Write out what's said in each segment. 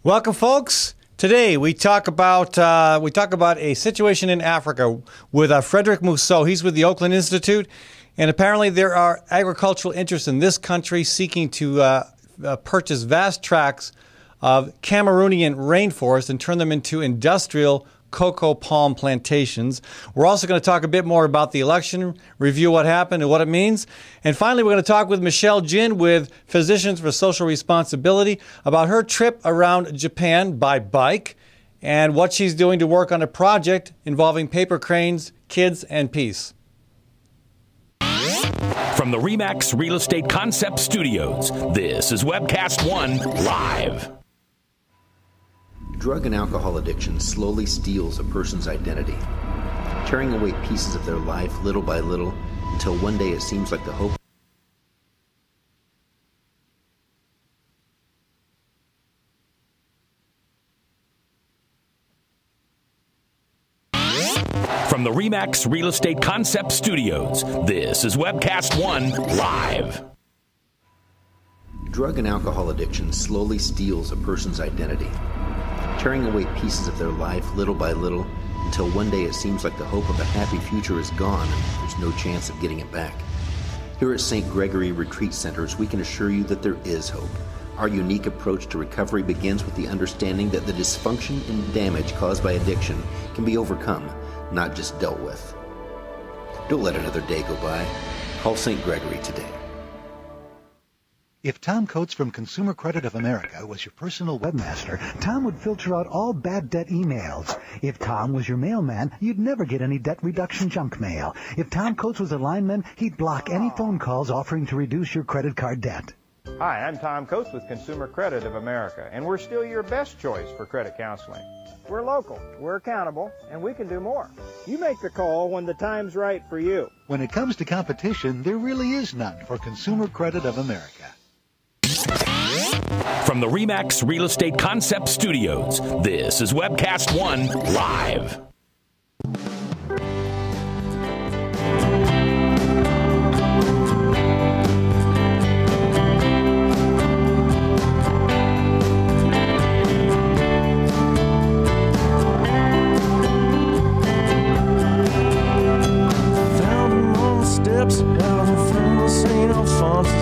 Welcome, folks. Today we talk about a situation in Africa with Frederick Mousseau. He's with the Oakland Institute, and apparently there are agricultural interests in this country seeking to purchase vast tracts of Cameroonian rainforest and turn them into industrial cocoa palm plantations. We're also going to talk a bit more about the election, review what happened and what it means. And finally, we're going to talk with Michelle Jin with Physicians for Social Responsibility about her trip around Japan by bike and what she's doing to work on a project involving paper cranes, kids, and peace. From the RE/MAX Real Estate Concept Studios, this is Webcast One Live. Drug and alcohol addiction slowly steals a person's identity, tearing away pieces of their life little by little until one day it seems like the hope. From the RE/MAX Real Estate Concept Studios, this is Webcast One Live. Drug and alcohol addiction slowly steals a person's identity, tearing away pieces of their life little by little until one day it seems like the hope of a happy future is gone and there's no chance of getting it back. Here at St. Gregory Retreat Centers, we can assure you that there is hope. Our unique approach to recovery begins with the understanding that the dysfunction and damage caused by addiction can be overcome, not just dealt with. Don't let another day go by. Call St. Gregory today. If Tom Coates from Consumer Credit of America was your personal webmaster, Tom would filter out all bad debt emails. If Tom was your mailman, you'd never get any debt reduction junk mail. If Tom Coates was a lineman, he'd block any phone calls offering to reduce your credit card debt. Hi, I'm Tom Coates with Consumer Credit of America, and we're still your best choice for credit counseling. We're local, we're accountable, and we can do more. You make the call when the time's right for you. When it comes to competition, there really is none for Consumer Credit of America. From the RE/MAX Real Estate Concept Studios, this is Webcast One Live. Found him on the steps out in front of St. Alphonsus.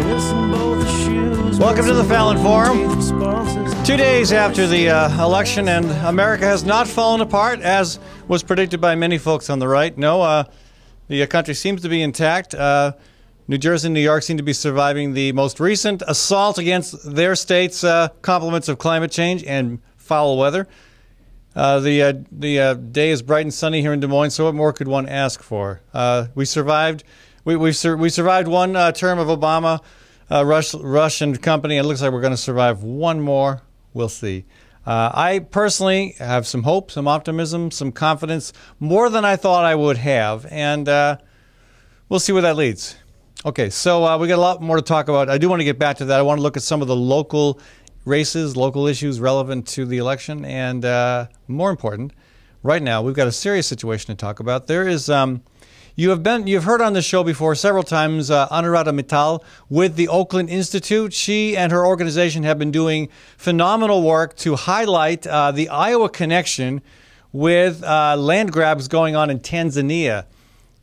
Missing both the shoes. Welcome to the Fallon Forum. 2 days after the election, and America has not fallen apart, as was predicted by many folks on the right. No, the country seems to be intact. New Jersey and New York seem to be surviving the most recent assault against their state's compliments of climate change and foul weather. The day is bright and sunny here in Des Moines, so what more could one ask for? We survived. We survived one term of Obama, Russian company, and it looks like we're going to survive one more. We'll see. I personally have some hope, some optimism, some confidence, more than I thought I would have, and we'll see where that leads. Okay, so we got a lot more to talk about. I do want to get back to that. I want to look at some of the local races, local issues relevant to the election, and more important, right now we've got a serious situation to talk about. There is you've heard on the show before several times Anuradha Mittal with the Oakland Institute. She and her organization have been doing phenomenal work to highlight the Iowa connection with land grabs going on in Tanzania.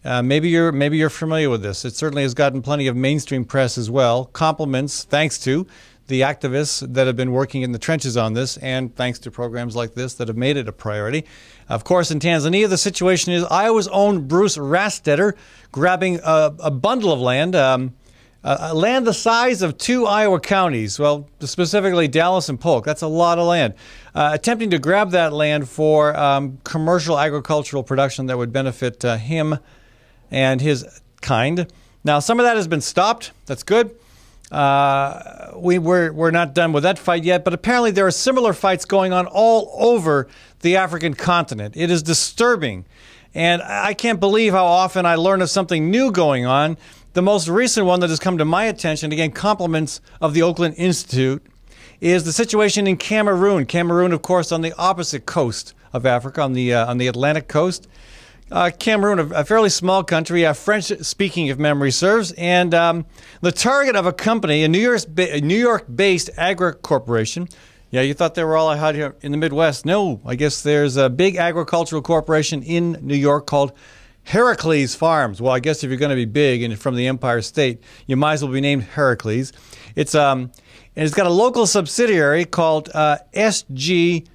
Maybe you're familiar with this. It certainly has gotten plenty of mainstream press as well. Compliments, thanks to the activists that have been working in the trenches on this, and thanks to programs like this that have made it a priority. Of course, in Tanzania, the situation is Iowa's own Bruce Rastetter grabbing a bundle of land, land the size of 2 Iowa counties, well, specifically Dallas and Polk. That's a lot of land. Attempting to grab that land for commercial agricultural production that would benefit him and his kind. Now, some of that has been stopped. That's good. We're not done with that fight yet, but apparently there are similar fights going on all over the African continent. It is disturbing, and I can't believe how often I learn of something new going on. The most recent one that has come to my attention, again, compliments of the Oakland Institute, is the situation in Cameroon. Cameroon, of course, on the opposite coast of Africa, on the Atlantic coast. Cameroon, a fairly small country, French-speaking if memory serves, and the target of a company, a New York-based agri corporation, Yeah, you thought they were all out here in the Midwest. No, I guess there's a big agricultural corporation in New York called Heracles Farms. Well, I guess if you're going to be big and from the Empire State, you might as well be named Heracles. It's got a local subsidiary called SG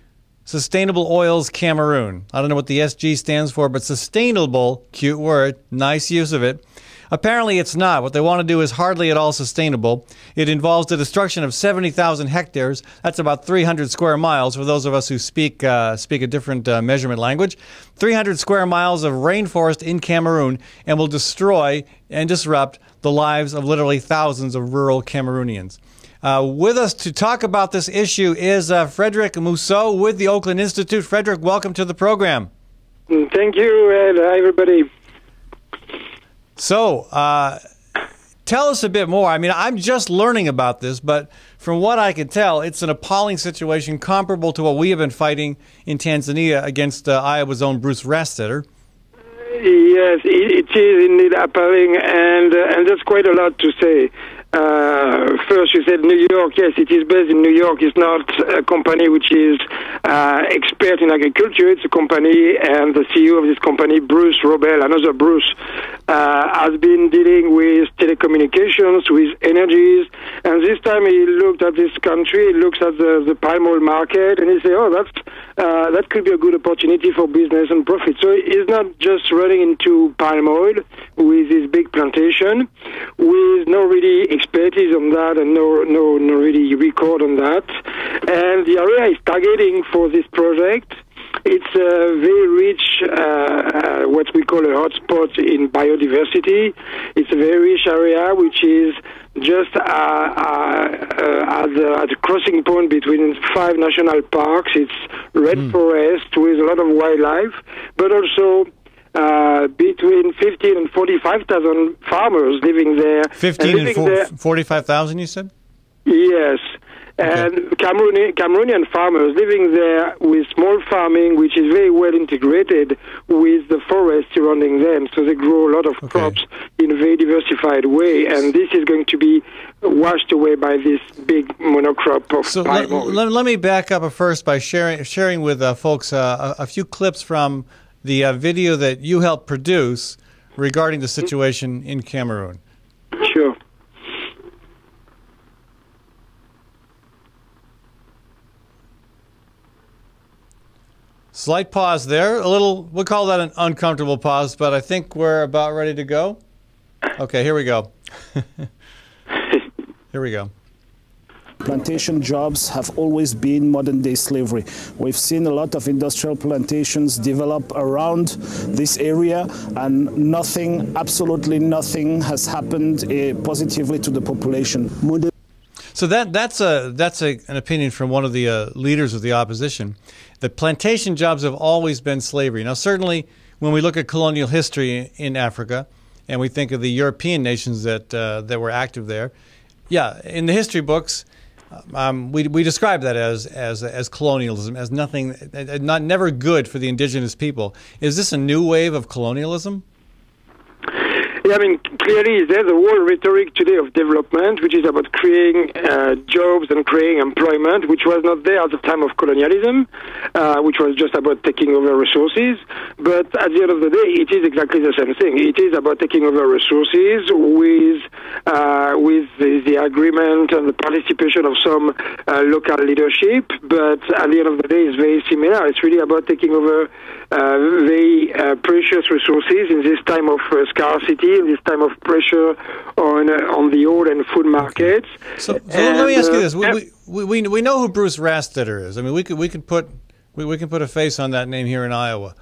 Sustainable Oils Cameroon. I don't know what the SG stands for, but sustainable, cute word, nice use of it. Apparently it's not. What they want to do is hardly at all sustainable. It involves the destruction of 70,000 hectares. That's about 300 square miles for those of us who speak a different measurement language. 300 square miles of rainforest in Cameroon, and will destroy and disrupt the lives of literally thousands of rural Cameroonians. With us to talk about this issue is Frederic Mousseau with the Oakland Institute. Frederic, welcome to the program. Thank you, and hi, everybody. So, tell us a bit more. I mean, I'm just learning about this, but from what I can tell, it's an appalling situation comparable to what we have been fighting in Tanzania against Iowa's own Bruce Rastetter. Yes, it is indeed appalling, and there's quite a lot to say. First, you said New York. Yes, it is based in New York. It's not a company which is expert in agriculture. It's a company, and the CEO of this company, Bruce Robel, another Bruce, has been dealing with telecommunications, with energies, and this time he looked at this country, he looks at the palm oil market, and he said, oh, that could be a good opportunity for business and profit. So he's not just running into palm oil with his big plantation, with no really expertise on that and no really record on that. And the area is targeting for this project. It's a very rich, what we call a hotspot in biodiversity. It's a very rich area which is just at the crossing point between 5 national parks. It's red forest with a lot of wildlife, but also between 15 and 45,000 farmers living there. 15 and 45,000, you said? Yes. And okay. Cameroonian farmers living there with small farming, which is very well integrated with the forest surrounding them. So they grow a lot of crops in a very diversified way, and this is going to be washed away by this big monocrop of palm oil. Let me back up first by sharing with folks a few clips from the video that you helped produce regarding the situation in Cameroon. Sure. Slight pause there. A little, we'll call that an uncomfortable pause, but I think we're about ready to go. Okay, here we go. Here we go. Plantation jobs have always been modern-day slavery. We've seen a lot of industrial plantations develop around this area, and nothing, absolutely nothing, has happened positively to the population. So that's an opinion from one of the leaders of the opposition. The plantation jobs have always been slavery. Now, certainly, when we look at colonial history in Africa, and we think of the European nations that were active there, yeah, in the history books, we describe that as colonialism, as nothing, never good for the indigenous people. Is this a new wave of colonialism? Yeah, I mean, clearly there's a whole rhetoric today of development, which is about creating jobs and creating employment, which was not there at the time of colonialism, which was just about taking over resources. But at the end of the day, it is exactly the same thing. It is about taking over resources with the agreement and the participation of some local leadership. But at the end of the day, it's very similar. It's really about taking over very precious resources in this time of scarcity, in this time of pressure on the oil and food markets. So let me ask you this: we know who Bruce Rastetter is. I mean, we can put a face on that name here in Iowa.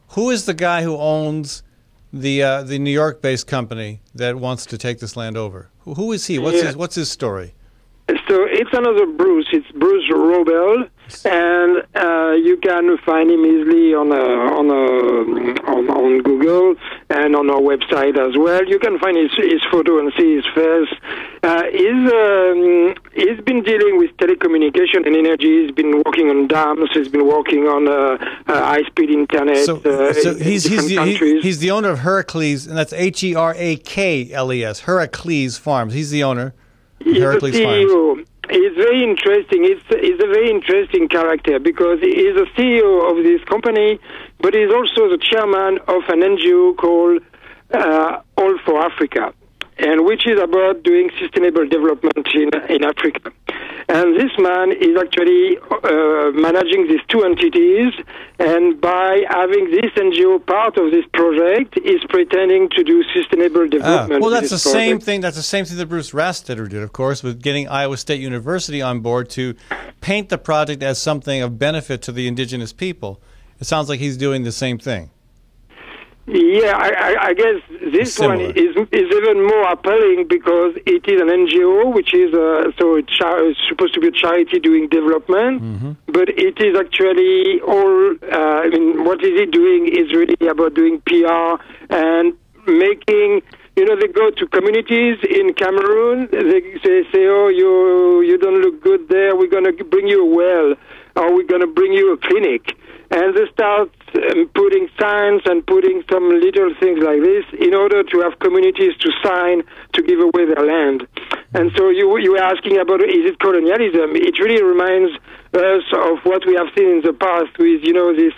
Who is the guy who owns the New York-based company that wants to take this land over? Who is he? What's his story? So it's another Bruce. It's Bruce Robel, and you can find him easily on Google and on our website as well. You can find his photo and see his face. He's been dealing with telecommunication and energy. He's been working on dams. He's been working on high-speed internet. So he's the owner of Heracles, and that's Herakles, Heracles Farms. He's the owner. He's the CEO. It's very interesting. It's a very interesting character because he is the CEO of this company, but he's also the chairman of an NGO called All for Africa, and which is about doing sustainable development in Africa. And this man is actually managing these two entities, and by having this NGO part of this project, is pretending to do sustainable development. Well, that's the same thing. That's the same thing that Bruce Rastetter did, of course, with getting Iowa State University on board to paint the project as something of benefit to the indigenous people. It sounds like he's doing the same thing. Yeah, I guess this one is even more appealing because it is an NGO, which is it's supposed to be a charity doing development, but it is actually all. I mean, what is it doing is really about doing PR and making. You know, they go to communities in Cameroon. They say, "Oh, you don't look good there. We're going to bring you a well, or we're going to bring you a clinic." And they start putting signs and putting some little things like this in order to have communities to sign to give away their land. And so you were asking about, is it colonialism? It really reminds us of what we have seen in the past with, you know, these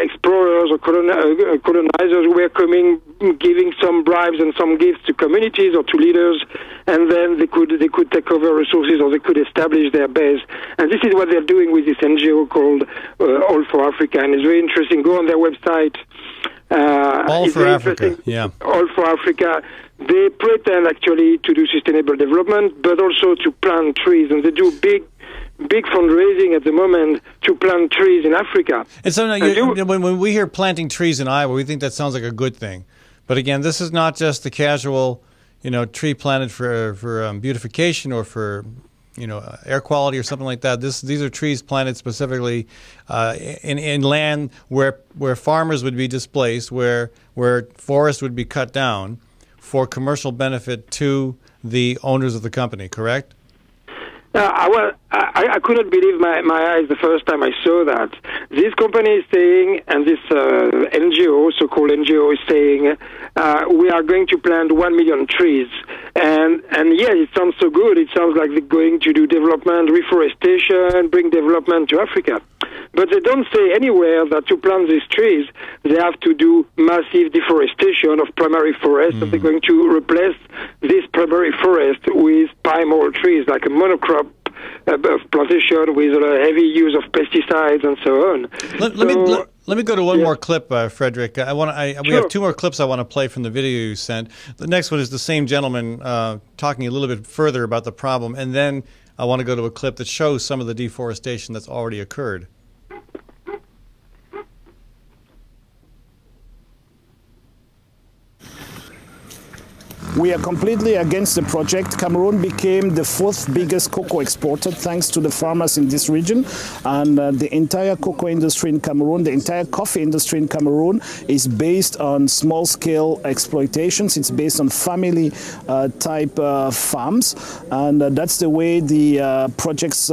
explorers or colonizers who were coming, giving some bribes and some gifts to communities or to leaders, and then they could take over resources or they could establish their base. And this is what they're doing with this NGO called All for Africa, and it's very interesting. Go on their website. All for Africa, yeah. All for Africa. They pretend actually to do sustainable development, but also to plant trees, and they do big fundraising at the moment to plant trees in Africa. And so now when we hear planting trees in Iowa, we think that sounds like a good thing. But again, this is not just the casual, you know, tree planted for beautification or for, you know, air quality or something like that. These are trees planted specifically in land where farmers would be displaced, where forests would be cut down for commercial benefit to the owners of the company. Correct? I couldn't believe my eyes the first time I saw that. This company is saying, and this NGO, so-called NGO, is saying, we are going to plant 1 million trees. And yeah, it sounds so good. It sounds like they're going to do development, reforestation, bring development to Africa. But they don't say anywhere that to plant these trees, they have to do massive deforestation of primary forests, and they're going to replace this primary forest with palm oil trees, like a monocrop plantation with a heavy use of pesticides and so on. Let me go to one more clip, Frederick. We have two more clips I want to play from the video you sent. The next one is the same gentleman talking a little bit further about the problem, and then I want to go to a clip that shows some of the deforestation that's already occurred. We are completely against the project. Cameroon became the fourth biggest cocoa exporter thanks to the farmers in this region. And the entire cocoa industry in Cameroon, the entire coffee industry in Cameroon is based on small-scale exploitations. It's based on family-type farms. And that's the way the projects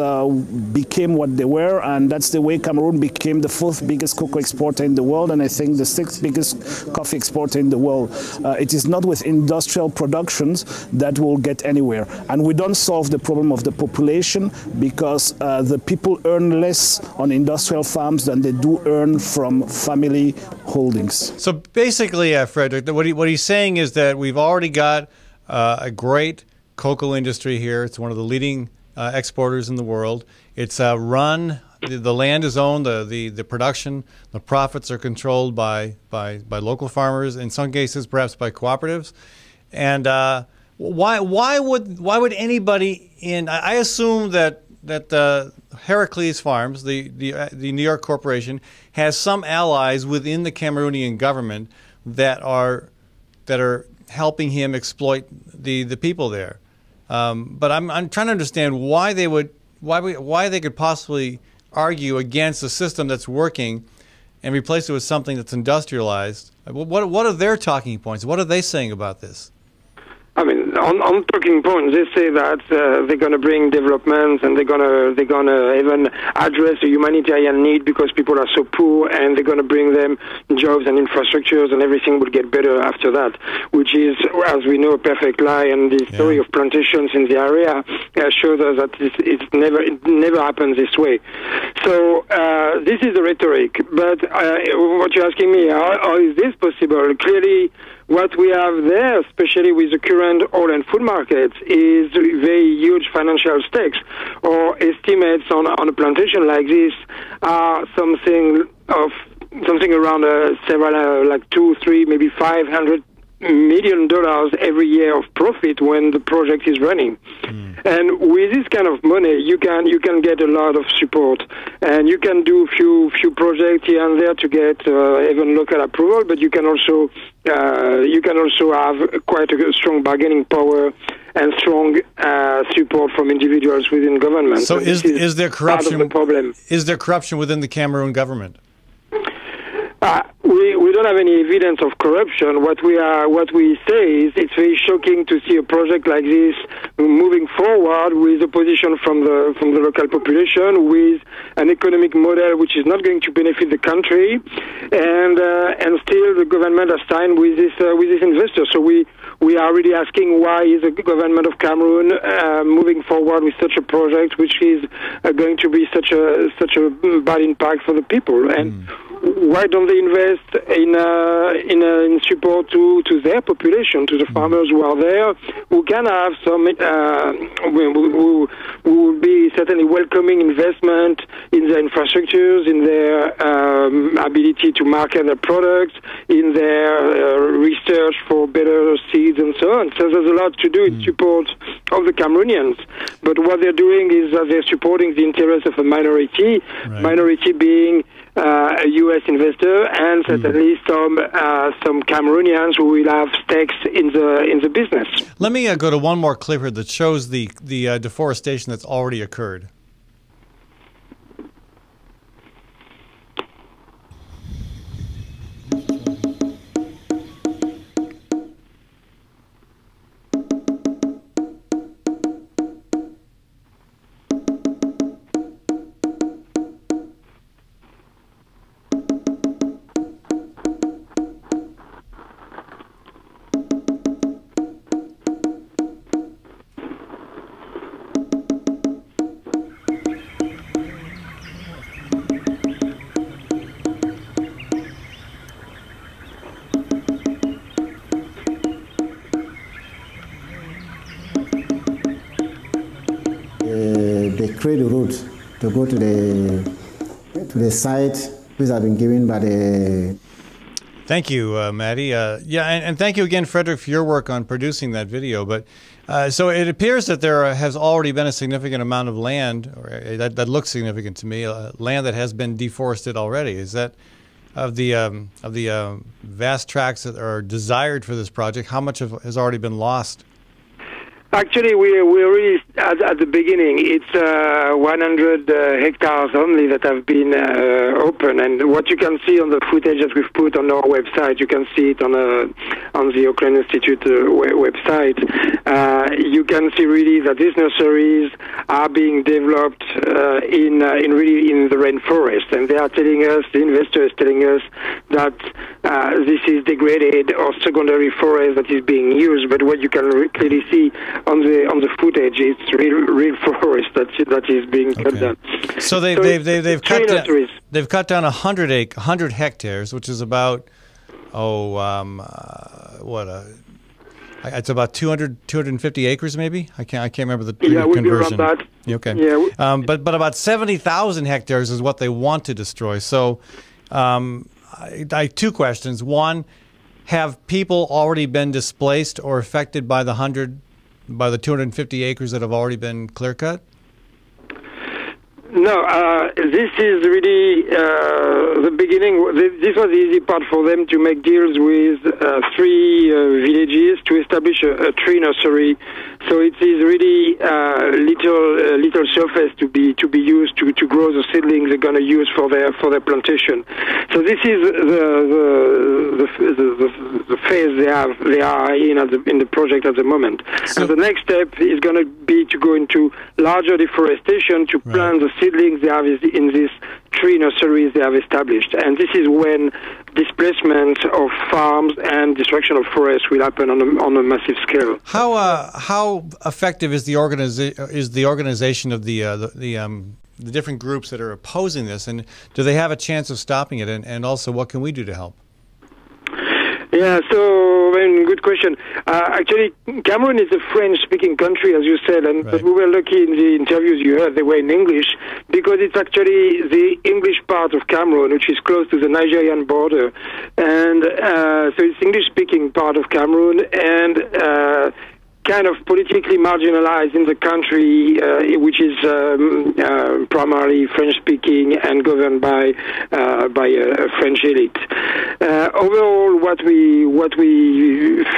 became what they were. And that's the way Cameroon became the fourth biggest cocoa exporter in the world. And I think the sixth biggest coffee exporter in the world. It is not with industrial productions that will get anywhere, and we don't solve the problem of the population because the people earn less on industrial farms than they do earn from family holdings. So basically, Frederick, what he's saying is that we've already got a great cocoa industry here. It's one of the leading exporters in the world. It's run. The land is owned. The production, the profits are controlled by local farmers. In some cases, perhaps by cooperatives. And why would anybody in? I assume that Heracles Farms, the New York corporation, has some allies within the Cameroonian government that are helping him exploit the people there. But I'm trying to understand why they could possibly argue against a system that's working and replace it with something that's industrialized. What are their talking points? What are they saying about this? I mean, on talking points, they say that they're going to bring developments and they're gonna even address a humanitarian need because people are so poor, and they're going to bring them jobs and infrastructures, and everything will get better after that, which is, as we know, a perfect lie. And the story of plantations in the area shows us that it never happens this way. So this is the rhetoric. But what you're asking me, how is this possible? Clearly, what we have there, especially with the current oil and food markets, is very huge financial stakes. Or estimates on a plantation like this are something around several, like 2, 3, maybe $500 million every year of profit when the project is running. And with this kind of money, you can get a lot of support, and you can do few projects here and there to get even local approval. But you can also have quite a strong bargaining power and strong support from individuals within government. So is there corruption? Part of the problem. Is there corruption within the Cameroon government? We don't have any evidence of corruption. What we say is it's very shocking to see a project like this moving forward with opposition from the local population, with an economic model which is not going to benefit the country, and still the government has signed with this investor. So we are really asking, why is the government of Cameroon moving forward with such a project which is going to be such a bad impact for the people? And why don't they invest in support to their population, to the farmers who are there, who can have some who will be certainly welcoming investment in their infrastructures, in their ability to market their products, in their research for better seeds and so on. So there's a lot to do in support of the Cameroonians. But what they're doing is that they're supporting the interests of a minority, minority being a U.S. investor, and certainly some Cameroonians who will have stakes in the business. Let me go to one more clip here that shows the deforestation that's already occurred. They create the route to go to the site which have been given by the. Thank you, Maddie. And thank you again, Frederick, for your work on producing that video. But so it appears that there has already been a significant amount of land, or that looks significant to me, land that has been deforested already. Is that of the vast tracts that are desired for this project? How much has already been lost? Actually, we're really at the beginning. It's 100 hectares only that have been open, and what you can see on the footage that we've put on our website, you can see it on the Auckland Institute website. You can see really that these nurseries are being developed in the rainforest, and they are telling us, the investor is telling us, that this is degraded or secondary forest that is being used. But what you can clearly see on the footage, it's real forest that is being cut down. So they've cut down 100 hectares, which is about it's about 250 acres maybe. I can't remember the conversion. Be around that. Okay. Yeah. But about 70,000 hectares is what they want to destroy. So I two questions. One, have people already been displaced or affected by the 250 acres that have already been clear cut? No, this is really the beginning. This was the easy part for them to make deals with 3 villages to establish a tree nursery So it is really little surface to be used to grow the seedlings they're going to use for their plantation. So this is the phase they are in the project at the moment. So, and the next step is going to be to go into larger deforestation to plant the seedlings they have in these tree nurseries they have established. And this is when displacement of farms and destruction of forests will happen on a massive scale. How effective is the organization of the different groups that are opposing this, and do they have a chance of stopping it? And also, what can we do to help? Yeah, so good question. Actually, Cameroon is a French-speaking country, as you said, but we were lucky in the interviews you heard, they were in English, because it's actually the English part of Cameroon, which is close to the Nigerian border. And so it's English-speaking part of Cameroon, and kind of politically marginalized in the country, which is primarily French-speaking and governed by a French elite. Overall, what we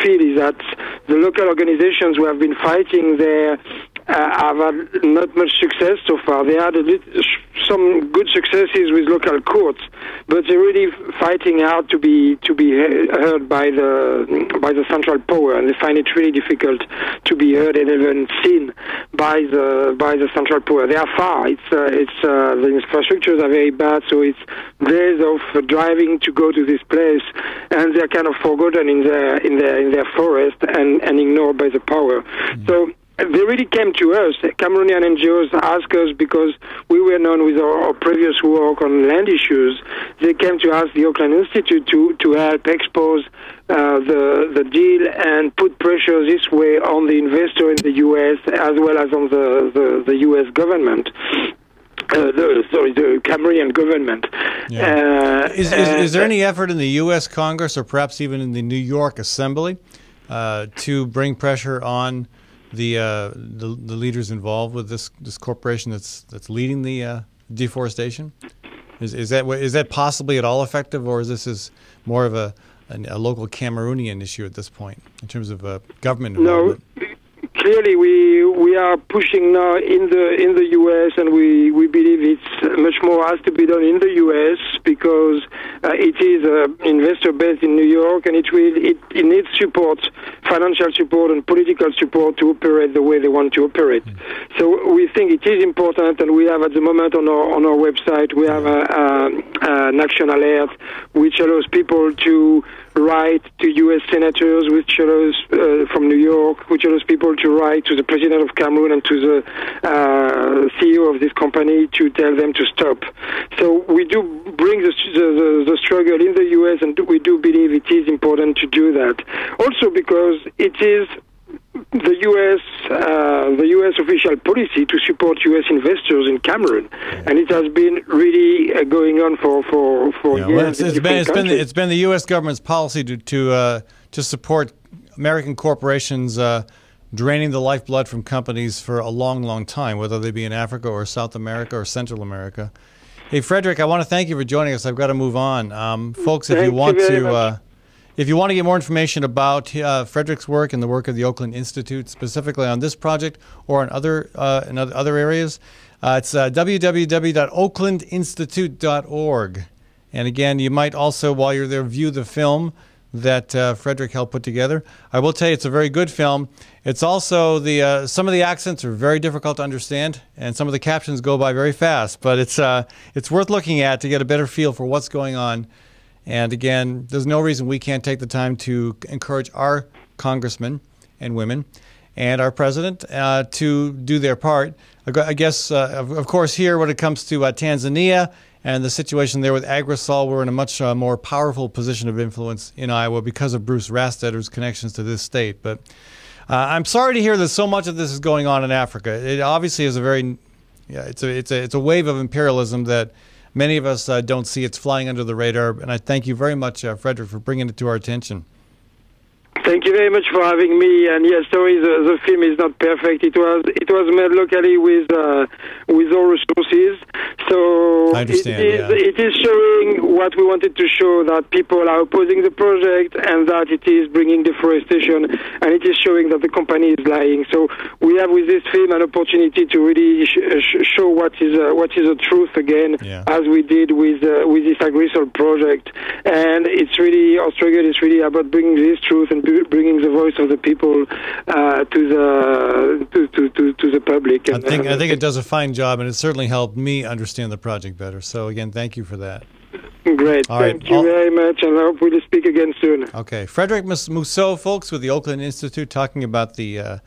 feel is that the local organizations who have been fighting there have had not much success so far. They had some good successes with local courts, but they're really fighting out to be heard by the central power, and they find it really difficult to be heard and even seen by the central power. They are far. The infrastructures are very bad, so it's days of driving to go to this place, and they're kind of forgotten in their forest and ignored by the power. So they really came to us. Cameroonian NGOs asked us, because we were known with our previous work on land issues. They came to us, the Auckland Institute, to help expose the deal and put pressure this way on the investor in the U.S. as well as on the U.S. government. The Cameroonian government. Yeah. Is there any effort in the U.S. Congress, or perhaps even in the New York Assembly, to bring pressure on the leaders involved with this corporation that's leading the deforestation? Is that possibly at all effective, or is this more of a local Cameroonian issue at this point in terms of government involvement? No, clearly we are pushing now in the U.S. and we believe it's much more has to be done in the U.S. because it is investor based in New York, and it needs support, financial support and political support to operate the way they want to operate. So we think it is important, and we have at the moment on our website we have an action alert which allows people to write to U.S. senators, which allows from New York, which allows people to write to the president of Cameroon and to the CEO of this company to tell them to stop. So we do bring the struggle in the U.S., and we do believe it is important to do that. Also because it is the U.S. official policy to support U.S. investors in Cameroon, and it has been really going on for years. Well, it's been the U.S. government's policy to support American corporations draining the lifeblood from companies for a long, long time, whether they be in Africa or South America or Central America. Hey, Frederick, I want to thank you for joining us. I've got to move on, folks. If you want to get more information about Frederick's work and the work of the Oakland Institute, specifically on this project or in other areas, it's www.oaklandinstitute.org. And again, you might also, while you're there, view the film that Frederick helped put together. I will tell you, it's a very good film. It's also some of the accents are very difficult to understand, and some of the captions go by very fast. But it's worth looking at to get a better feel for what's going on. And again, there's no reason we can't take the time to encourage our congressmen and women and our president to do their part. I guess, of course, here when it comes to Tanzania and the situation there with Agrosol, we're in a much more powerful position of influence in Iowa because of Bruce Rastetter's connections to this state. But I'm sorry to hear that so much of this is going on in Africa. It obviously is it's a wave of imperialism that many of us don't see. It's flying under the radar, and I thank you very much, Frederick, for bringing it to our attention. Thank you very much for having me. And yes, sorry, the film is not perfect. It was made locally with all resources. So I understand, it is showing what we wanted to show, that people are opposing the project and that it is bringing deforestation, and it is showing that the company is lying. So we have with this film an opportunity to really show what is the truth again, as we did with this Agrisol project. And it's really, our struggle is really about bringing this truth and bringing the voice of the people to the public. And, I think it does a fine job, and it certainly helped me understand the project better. So again, thank you for that. Great. Thank you very much, and I hope we'll speak again soon. Okay. Frederic Mousseau, folks, with the Oakland Institute, talking about the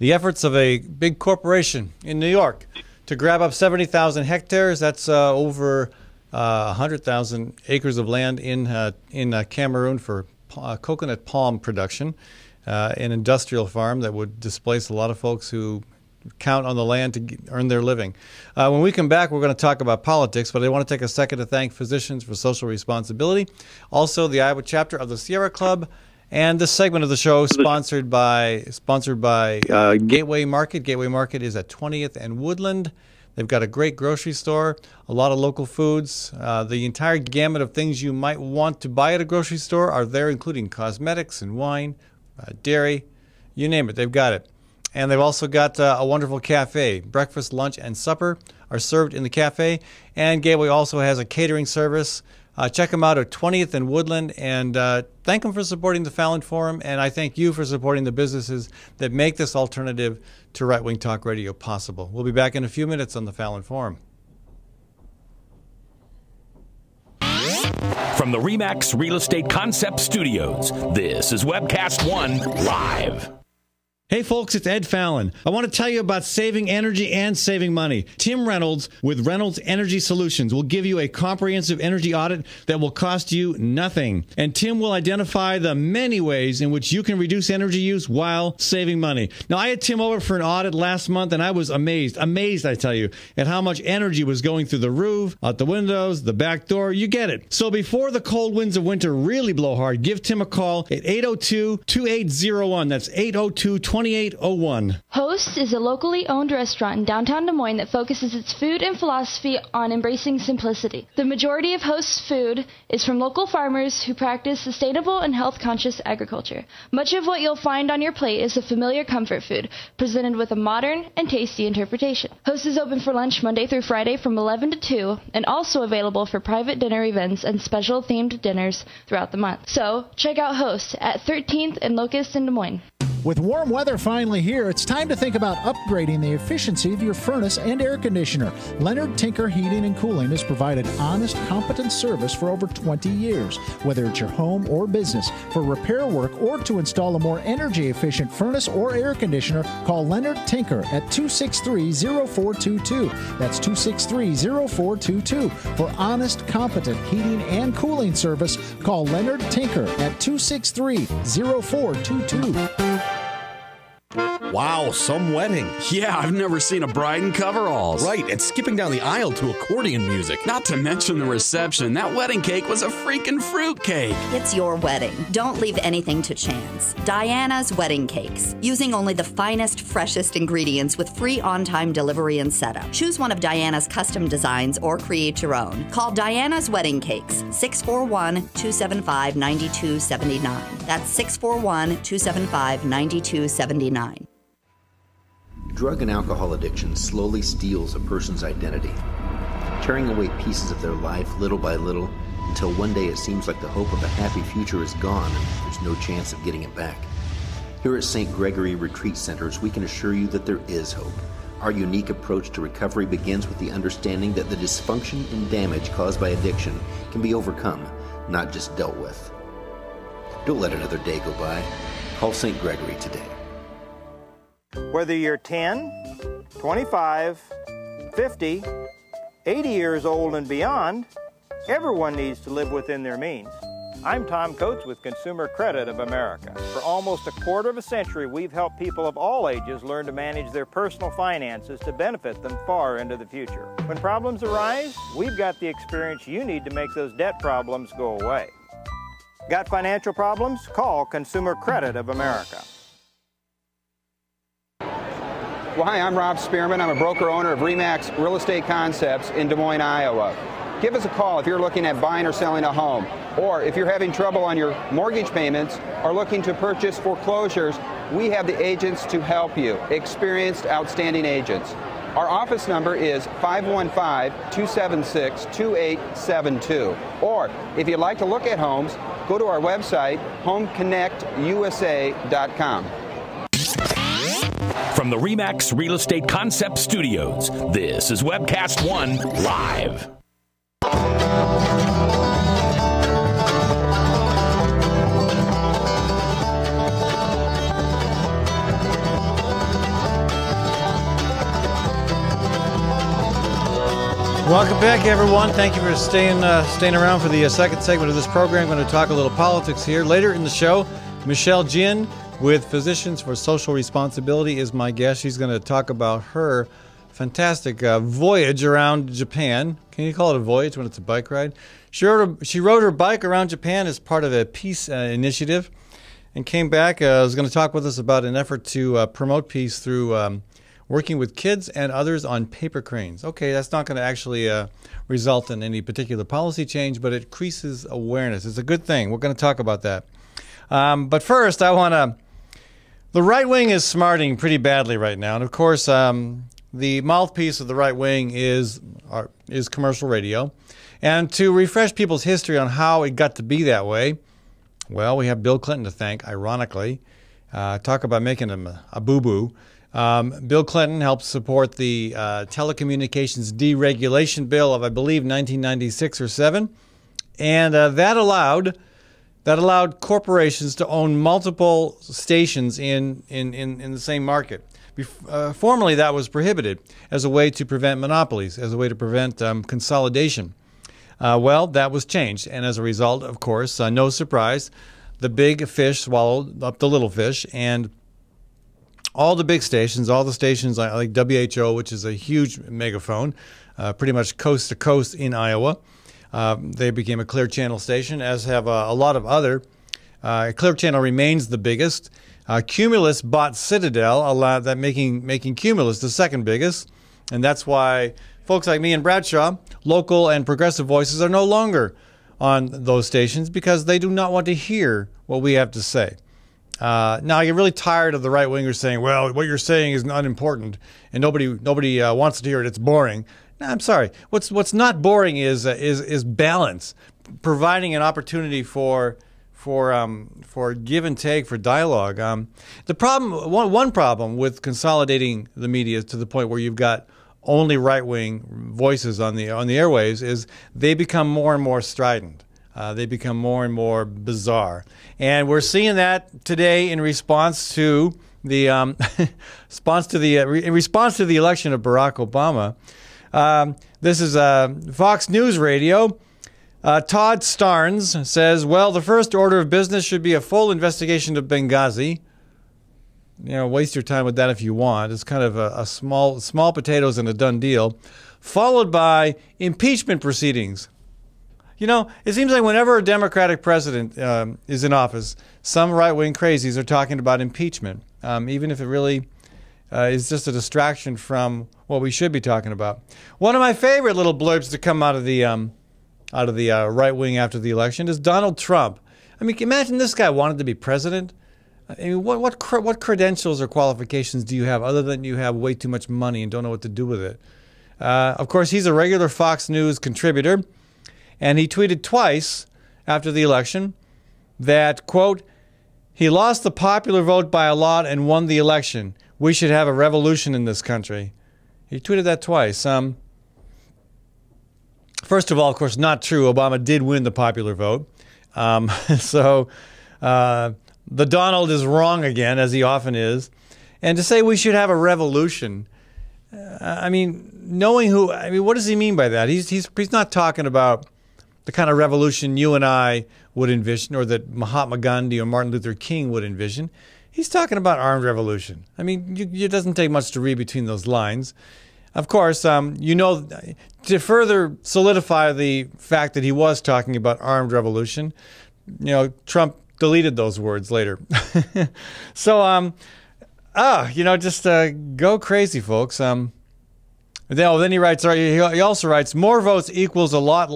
efforts of a big corporation in New York to grab up 70,000 hectares. That's over 100,000 acres of land in Cameroon for coconut palm production, an industrial farm that would displace a lot of folks who count on the land to earn their living. When we come back, we're going to talk about politics, but I want to take a second to thank Physicians for Social Responsibility, also the Iowa chapter of the Sierra Club, and this segment of the show sponsored by Gateway Market. Gateway Market is at 20th and Woodland. They've got a great grocery store, a lot of local foods. The entire gamut of things you might want to buy at a grocery store are there, including cosmetics and wine, dairy, you name it, they've got it. And they've also got a wonderful cafe. Breakfast, lunch, and supper are served in the cafe. And Gateway also has a catering service. Check them out at 20th and Woodland, and thank them for supporting the Fallon Forum, and I thank you for supporting the businesses that make this alternative to right-wing talk radio possible. We'll be back in a few minutes on the Fallon Forum. From the RE/MAX Real Estate Concept Studios, this is Webcast One Live. Hey folks, it's Ed Fallon. I want to tell you about saving energy and saving money. Tim Reynolds with Reynolds Energy Solutions will give you a comprehensive energy audit that will cost you nothing. And Tim will identify the many ways in which you can reduce energy use while saving money. Now, I had Tim over for an audit last month, and I was amazed, I tell you, at how much energy was going through the roof, out the windows, the back door. You get it. So before the cold winds of winter really blow hard, give Tim a call at 802-2801. That's 802-2801. Host is a locally owned restaurant in downtown Des Moines that focuses its food and philosophy on embracing simplicity. The majority of Host's food is from local farmers who practice sustainable and health-conscious agriculture. Much of what you'll find on your plate is a familiar comfort food, presented with a modern and tasty interpretation. Host is open for lunch Monday through Friday from 11 to 2, and also available for private dinner events and special themed dinners throughout the month. So, check out Host at 13th and Locust in Des Moines. With warm weather finally here, it's time to think about upgrading the efficiency of your furnace and air conditioner. Leonard Tinker Heating and Cooling has provided honest, competent service for over 20 years. Whether it's your home or business, for repair work or to install a more energy-efficient furnace or air conditioner, call Leonard Tinker at 263-0422. That's 263-0422. For honest, competent heating and cooling service, call Leonard Tinker at 263-0422. Wow, some wedding. Yeah, I've never seen a bride in coveralls. Right, and skipping down the aisle to accordion music. Not to mention the reception. That wedding cake was a freaking fruitcake. It's your wedding. Don't leave anything to chance. Diana's Wedding Cakes. Using only the finest, freshest ingredients with free on-time delivery and setup. Choose one of Diana's custom designs or create your own. Call Diana's Wedding Cakes, 641-275-9279. That's 641-275-9279. Drug and alcohol addiction slowly steals a person's identity, tearing away pieces of their life little by little until one day it seems like the hope of a happy future is gone and there's no chance of getting it back. Here at St. Gregory Retreat Centers, we can assure you that there is hope. Our unique approach to recovery begins with the understanding that the dysfunction and damage caused by addiction can be overcome, not just dealt with. Don't let another day go by. Call St. Gregory today. Whether you're 10, 25, 50, 80 years old and beyond, everyone needs to live within their means. I'm Tom Coates with Consumer Credit of America. For almost a quarter of a century, we've helped people of all ages learn to manage their personal finances to benefit them far into the future. When problems arise, we've got the experience you need to make those debt problems go away. Got financial problems? Call Consumer Credit of America. Well, hi, I'm Rob Spearman. I'm a broker-owner of RE/MAX Real Estate Concepts in Des Moines, Iowa. Give us a call if you're looking at buying or selling a home, or if you're having trouble on your mortgage payments or looking to purchase foreclosures. We have the agents to help you, experienced, outstanding agents. Our office number is 515-276-2872. Or if you'd like to look at homes, go to our website, homeconnectusa.com. From the RE/MAX Real Estate Concept Studios, this is Webcast One Live. Welcome back, everyone. Thank you for staying around for the second segment of this program. I'm going to talk a little politics here. Later in the show, Michelle Jin with Physicians for Social Responsibility is my guest. She's going to talk about her fantastic voyage around Japan. Can you call it a voyage when it's a bike ride? She rode her bike around Japan as part of a peace initiative and came back. Was going to talk with us about an effort to promote peace through working with kids and others on paper cranes. Okay, that's not going to actually result in any particular policy change, but it increases awareness. It's a good thing. We're going to talk about that. But first, I want to... The right wing is smarting pretty badly right now. And, of course, the mouthpiece of the right wing is commercial radio. And to refresh people's history on how it got to be that way, well, we have Bill Clinton to thank, ironically. Talk about making him a boo-boo. Bill Clinton helped support the telecommunications deregulation bill of, I believe, 1996 or 7, and that allowed corporations to own multiple stations in the same market. Formerly, that was prohibited as a way to prevent monopolies, as a way to prevent consolidation. Well, that was changed, and as a result, of course, no surprise, the big fish swallowed up the little fish, and all the big stations, all the stations like WHO, which is a huge megaphone, pretty much coast to coast in Iowa, they became a Clear Channel station, as have a lot of other. Clear Channel remains the biggest. Cumulus bought Citadel, making Cumulus the second biggest, and that's why folks like me and Bradshaw, local and progressive voices, are no longer on those stations because they do not want to hear what we have to say. Now, I get really tired of the right-wingers saying, well, what you're saying is unimportant, and nobody wants to hear it. It's boring. No, I'm sorry. What's not boring is balance, providing an opportunity for give and take, for dialogue. One problem with consolidating the media to the point where you've got only right-wing voices on the airwaves is they become more and more strident. They become more and more bizarre, and we're seeing that today in response to the in response to the election of Barack Obama. This is Fox News Radio. Todd Starnes says, "Well, the first order of business should be a full investigation of Benghazi." You know, waste your time with that if you want. It's kind of a small potatoes and a done deal, followed by impeachment proceedings. You know, it seems like whenever a Democratic president is in office, some right-wing crazies are talking about impeachment, even if it really is just a distraction from what we should be talking about. One of my favorite little blurbs to come out of the right wing after the election is Donald Trump. I mean, imagine this guy wanted to be president. I mean, what credentials or qualifications do you have other than you have way too much money and don't know what to do with it? Of course, he's a regular Fox News contributor. And he tweeted twice after the election that, quote, he lost the popular vote by a lot and won the election. We should have a revolution in this country. He tweeted that twice. First of all, of course, not true. Obama did win the popular vote. So the Donald is wrong again, as he often is. And to say we should have a revolution, I mean, what does he mean by that? He's not talking about the kind of revolution you and I would envision, or that Mahatma Gandhi or Martin Luther King would envision. He's talking about armed revolution. I mean, it doesn't take much to read between those lines. Of course, to further solidify the fact that he was talking about armed revolution, Trump deleted those words later. So, just go crazy, folks. Then he writes. He also writes, more votes equals a lot.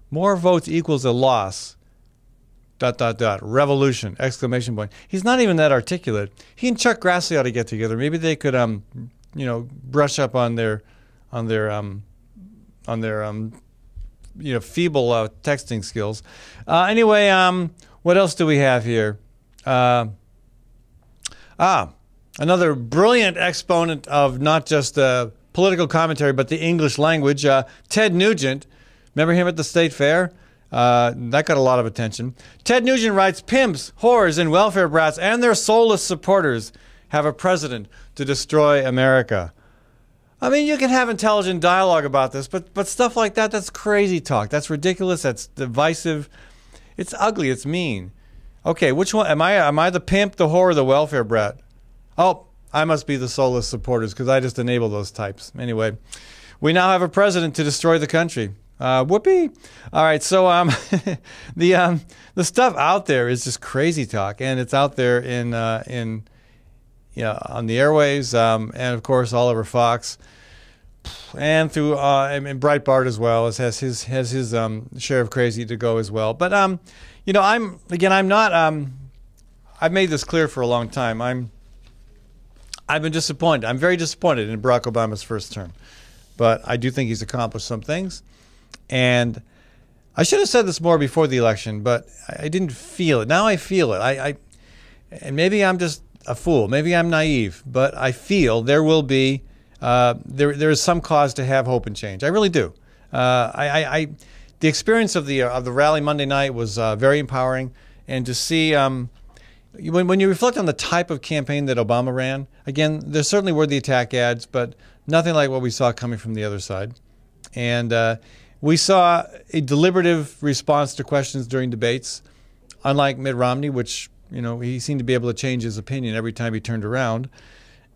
More votes equals a loss. ... Revolution! ! He's not even that articulate. He and Chuck Grassley ought to get together. Maybe they could, brush up on their feeble texting skills. Anyway, what else do we have here? Another brilliant exponent of not just political commentary, but the English language. Ted Nugent. Remember him at the State Fair? That got a lot of attention. Ted Nugent writes, pimps, whores, and welfare brats and their soulless supporters have a president to destroy America. I mean, you can have intelligent dialogue about this, but stuff like that, that's crazy talk. That's ridiculous. That's divisive. It's ugly. It's mean. Okay, which one? Am I the pimp, the whore, or the welfare brat? Oh, I must be the soulless supporters because I just enable those types. Anyway, we now have a president to destroy the country. Whoopee! All right, so the stuff out there is just crazy talk, and it's out there on the airwaves, and of course all over Fox, and through and Breitbart as well has his share of crazy to go as well. But I'm not. I've made this clear for a long time. I've been disappointed. I'm very disappointed in Barack Obama's first term, but I do think he's accomplished some things. And I should have said this more before the election, but I didn't feel it. Now I feel it. And maybe I'm just a fool. Maybe I'm naive, but I feel there will be there is some cause to have hope and change. I really do. The experience of the rally Monday night was very empowering, and to see when you reflect on the type of campaign that Obama ran, again, there certainly were the attack ads, but nothing like what we saw coming from the other side. And we saw a deliberative response to questions during debates, unlike Mitt Romney, which, he seemed to be able to change his opinion every time he turned around.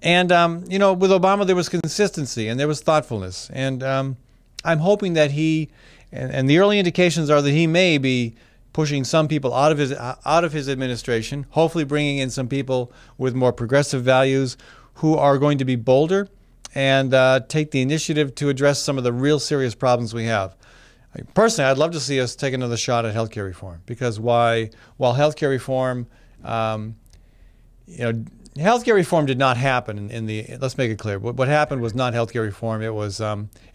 And, with Obama, there was consistency and there was thoughtfulness. And I'm hoping that he, and the early indications are that he may be pushing some people out of his administration, hopefully bringing in some people with more progressive values who are going to be bolder and take the initiative to address some of the real serious problems we have. Personally, I'd love to see us take another shot at healthcare reform, because while healthcare reform, healthcare reform did not happen in the. Let's make it clear. What happened was not healthcare reform. It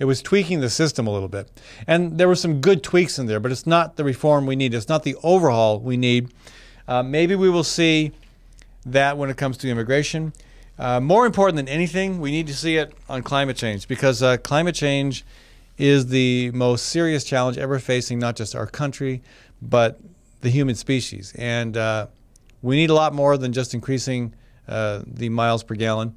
was tweaking the system a little bit, and there were some good tweaks in there. But it's not the reform we need. It's not the overhaul we need. Maybe we will see that when it comes to immigration. More important than anything, we need to see it on climate change, because climate change is the most serious challenge ever facing not just our country, but the human species. And we need a lot more than just increasing the miles per gallon,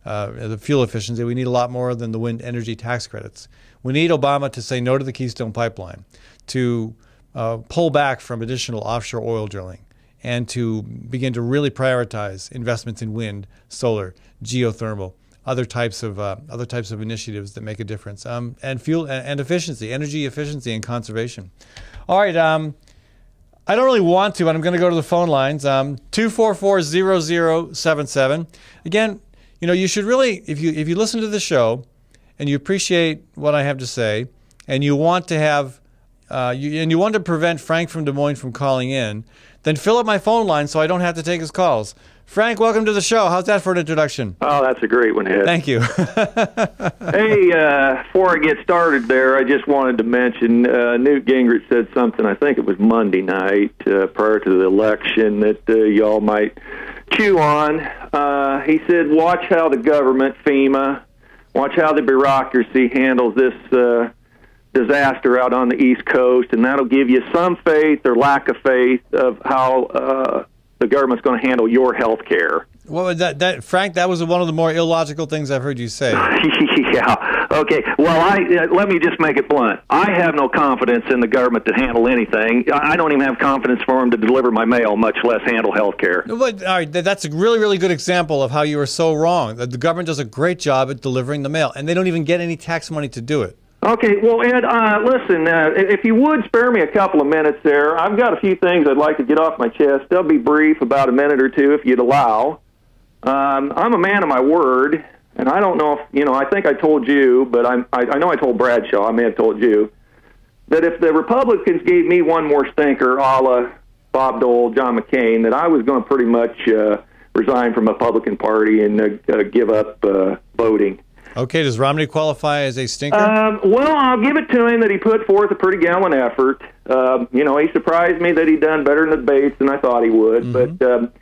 the fuel efficiency. We need a lot more than the wind energy tax credits. We need Obama to say no to the Keystone Pipeline, to pull back from additional offshore oil drilling, and to begin to really prioritize investments in wind, solar, geothermal, other types of initiatives that make a difference, and fuel and efficiency, energy efficiency, and conservation. All right, I don't really want to, but I'm going to go to the phone lines. 244-0077. Again, you should really, if you listen to the show and you appreciate what I have to say, and you want to have you want to prevent Frank from Des Moines from calling in, then fill up my phone line so I don't have to take his calls. Frank, welcome to the show. How's that for an introduction? Oh, that's a great one, Ed. Thank you. Hey, before I get started there, I just wanted to mention Newt Gingrich said something, I think it was Monday night, prior to the election, that y'all might chew on. He said, watch how the government, FEMA, watch how the bureaucracy handles this disaster out on the East Coast, and that'll give you some faith or lack of faith of how the government's going to handle your health care. Well, Frank, that was one of the more illogical things I've heard you say. Yeah. Okay. Well, let me just make it blunt. I have no confidence in the government to handle anything. I don't even have confidence for them to deliver my mail, much less handle health care. But, all right, that's a really, really good example of how you are so wrong. The government does a great job at delivering the mail, and they don't even get any tax money to do it. Okay, well, Ed, listen, if you would spare me a couple of minutes there, I've got a few things I'd like to get off my chest. They'll be brief, about a minute or two, if you'd allow. I'm a man of my word, and I don't know if, I think I told you, but I know I told Bradshaw, I may have told you, that if the Republicans gave me one more stinker, a la Bob Dole, John McCain, that I was going to pretty much resign from the Republican Party and give up voting. Okay, does Romney qualify as a stinker? Well, I'll give it to him that he put forth a pretty gallant effort. He surprised me that he done better in the debates than I thought he would. Mm-hmm. But,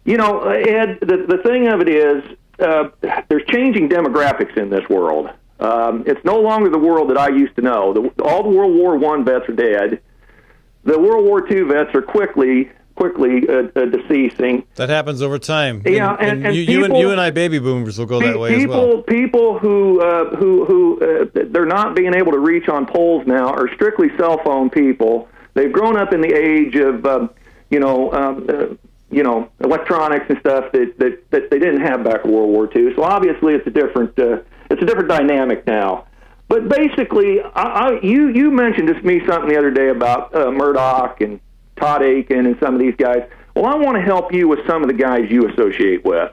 Ed, the thing of it is, there's changing demographics in this world. It's no longer the world that I used to know. All the World War I vets are dead. The World War II vets are quickly deceasing. That happens over time. Yeah, and people, you and I baby boomers will go that way as well. People who they're not being able to reach on polls now are strictly cell phone people. They've grown up in the age of electronics and stuff that they didn't have back in World War II. So obviously it's a different dynamic now. But basically, you mentioned to me something the other day about Murdoch and Todd Aiken and some of these guys. Well, I want to help you with some of the guys you associate with,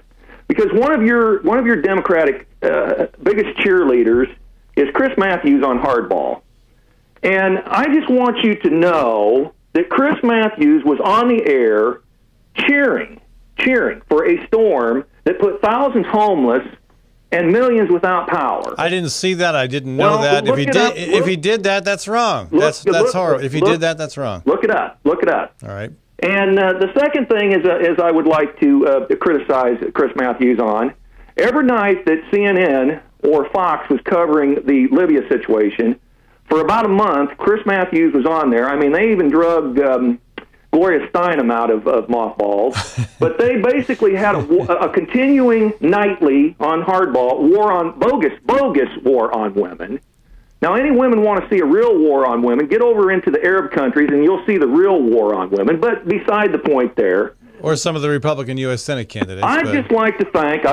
because one of your Democratic biggest cheerleaders is Chris Matthews on Hardball, and I just want you to know that Chris Matthews was on the air cheering for a storm that put thousands homeless and millions without power. I didn't see that. I didn't know that. If he did that, that's wrong. That's horrible. If he did that, that's wrong. Look it up. All right. And the second thing is I would like to criticize Chris Matthews on. Every night that CNN or Fox was covering the Libya situation, for about a month, Chris Matthews was on there. I mean, they even drugged Gloria Steinem out of mothballs. But they basically had a continuing nightly on Hardball bogus war on women. Now, any women want to see a real war on women, get over into the Arab countries and you'll see the real war on women. But beside the point there. Or some of the Republican U.S. Senate candidates. I'd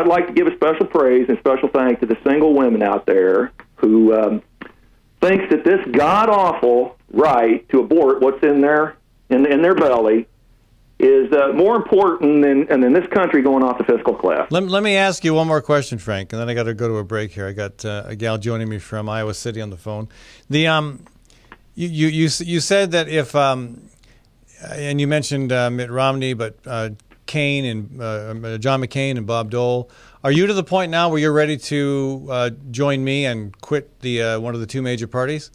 like to give a special praise and special thanks to the single women out there who thinks that this god-awful right to abort what's in their belly is more important than this country going off the fiscal cliff. Let me ask you one more question, Frank, and then I got to go to a break here. I got a gal joining me from Iowa City on the phone. You said that if and you mentioned Mitt Romney, but Kane and John McCain and Bob Dole. Are you to the point now where you're ready to join me and quit the one of the two major parties?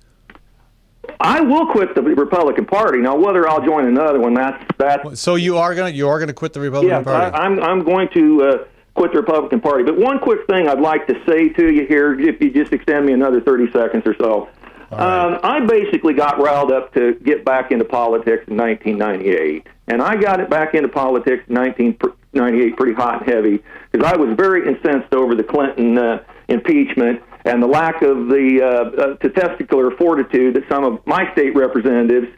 I will quit the Republican Party. Now, whether I'll join another one, that's. So you are gonna quit the Republican Party? I'm going to quit the Republican Party. But one quick thing I'd like to say to you here, if you just extend me another 30 seconds or so. Right. I basically got riled up to get back into politics in 1998, and I got it back into politics in 1998 pretty hot and heavy because I was very incensed over the Clinton impeachment and the lack of the testicular fortitude that some of my state representatives,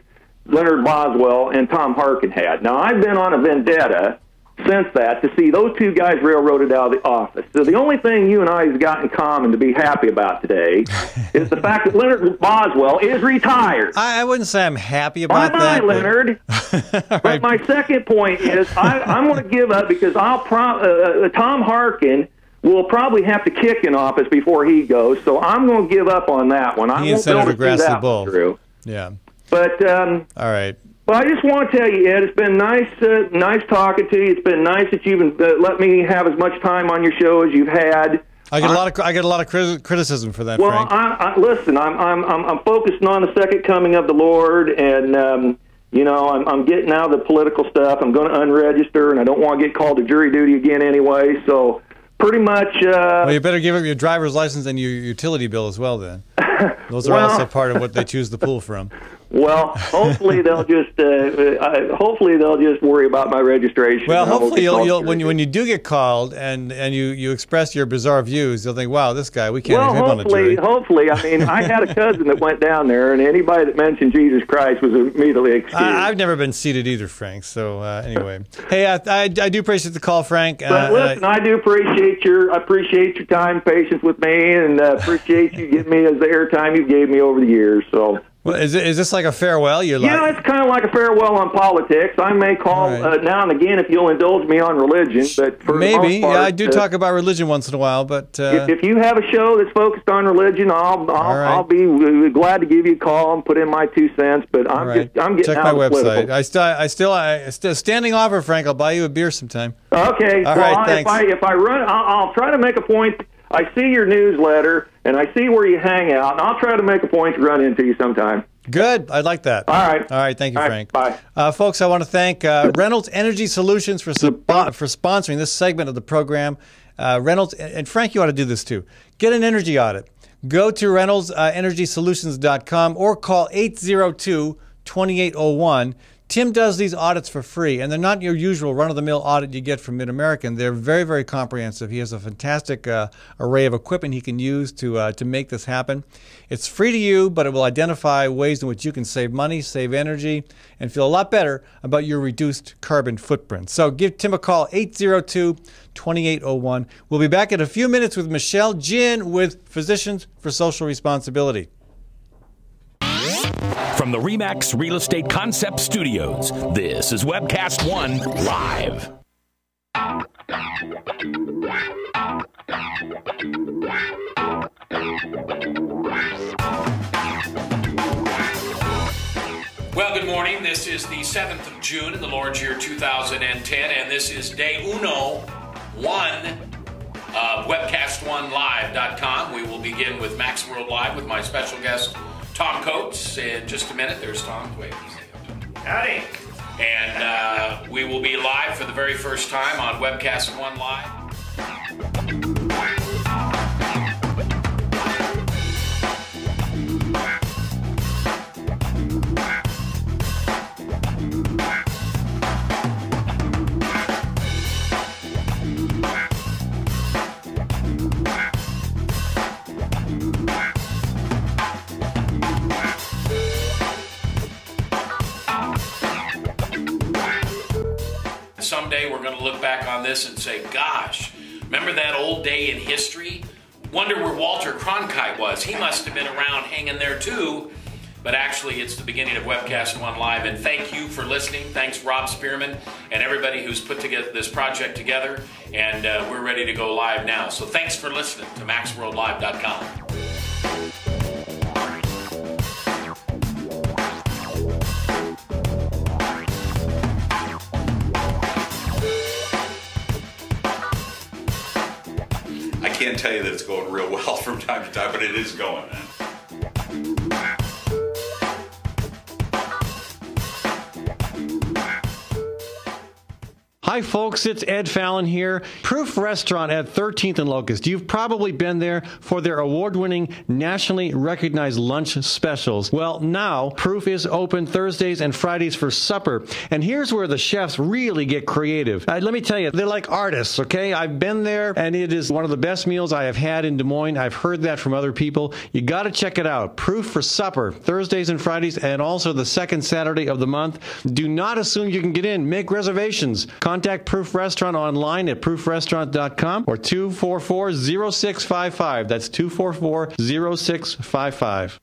Leonard Boswell and Tom Harkin, had. Now, I've been on a vendetta since that to see those two guys railroaded out of the office. So the only thing you and I have got in common to be happy about today is the fact that Leonard Boswell is retired. I wouldn't say I'm happy about that. Leonard. But my second point is I'm going to give up because Tom Harkin will probably have to kick in office before he goes, so I'm going to give up on that one. I won't be able to see that one through. Yeah. But all right. Well, I just want to tell you, Ed, it's been nice talking to you. It's been nice that you've let me have as much time on your show as you've had. I get a lot of criticism for that, Frank. Well, listen, I'm focusing on the second coming of the Lord, and I'm getting out of the political stuff. I'm going to unregister, and I don't want to get called to jury duty again anyway. So pretty much. Well, you better give up your driver's license and your utility bill as well. Then those are also part of what they choose to pull from. Well, hopefully they'll just worry about my registration. Well, hopefully you'll when you do get called and you express your bizarre views, they'll think, wow, this guy, we can't have him on the jury. Hopefully. I mean, I had a cousin that went down there, and anybody that mentioned Jesus Christ was immediately excused. I've never been seated either, Frank. So anyway, hey, I do appreciate the call, Frank. But listen, I do appreciate your time, patience with me, and appreciate you giving me the airtime you gave me over the years. So. Well, is this like a farewell? It's kind of like a farewell on politics. I may call now and again if you'll indulge me on religion, but for the most part, I do talk about religion once in a while. But if you have a show that's focused on religion, I'll be glad to give you a call and put in my 2 cents. But I'm getting check out my of website. political. I still standing offer, Frank. I'll buy you a beer sometime. Okay. All right. Thanks. If I run, I'll try to make a point. I see your newsletter and I see where you hang out, and I'll try to make a point to run into you sometime. Good. I'd like that. All right. Thank you, Frank. Bye. Folks, I want to thank Reynolds Energy Solutions for sponsoring this segment of the program. Reynolds, and Frank, you ought to do this too. Get an energy audit. Go to ReynoldsEnergySolutions.com or call 802-2801. Tim does these audits for free, and they're not your usual run-of-the-mill audit you get from Mid-American. They're very, very comprehensive. He has a fantastic array of equipment he can use to make this happen. It's free to you, but it will identify ways in which you can save money, save energy, and feel a lot better about your reduced carbon footprint. So give Tim a call, 802-2801. We'll be back in a few minutes with Michelle Jin with Physicians for Social Responsibility. From the RE/MAX Real Estate Concept Studios, this is Webcast One Live. Well, good morning. This is the 7th of June in the Lord's year 2010, and this is day 1 of WebcastOneLive.com. We will begin with Max World Live with my special guest, Tom Coates. In just a minute, there's Tom. Wait, howdy. And we will be live for the very first time on Webcast One Live. Someday we're going to look back on this and say, gosh, remember that old day in history? Wonder where Walter Cronkite was. He must have been around hanging there too. But actually, it's the beginning of Webcast One Live. And thank you for listening. Thanks, Rob Spearman, and everybody who's put together this project together. And we're ready to go live now. So thanks for listening to MaxWorldLive.com. I can't tell you that it's going real well from time to time, but it is going. Hi folks, it's Ed Fallon here. Proof Restaurant at 13th and Locust. You've probably been there for their award-winning, nationally recognized lunch specials. Well, now Proof is open Thursdays and Fridays for supper. And here's where the chefs really get creative. Let me tell you, they're like artists, okay? I've been there, and it is one of the best meals I have had in Des Moines. I've heard that from other people. You got to check it out. Proof for supper, Thursdays and Fridays, and also the second Saturday of the month. Do not assume you can get in. Make reservations. Contact Proof Restaurant online at proofrestaurant.com or 244-0655. That's 244-0655.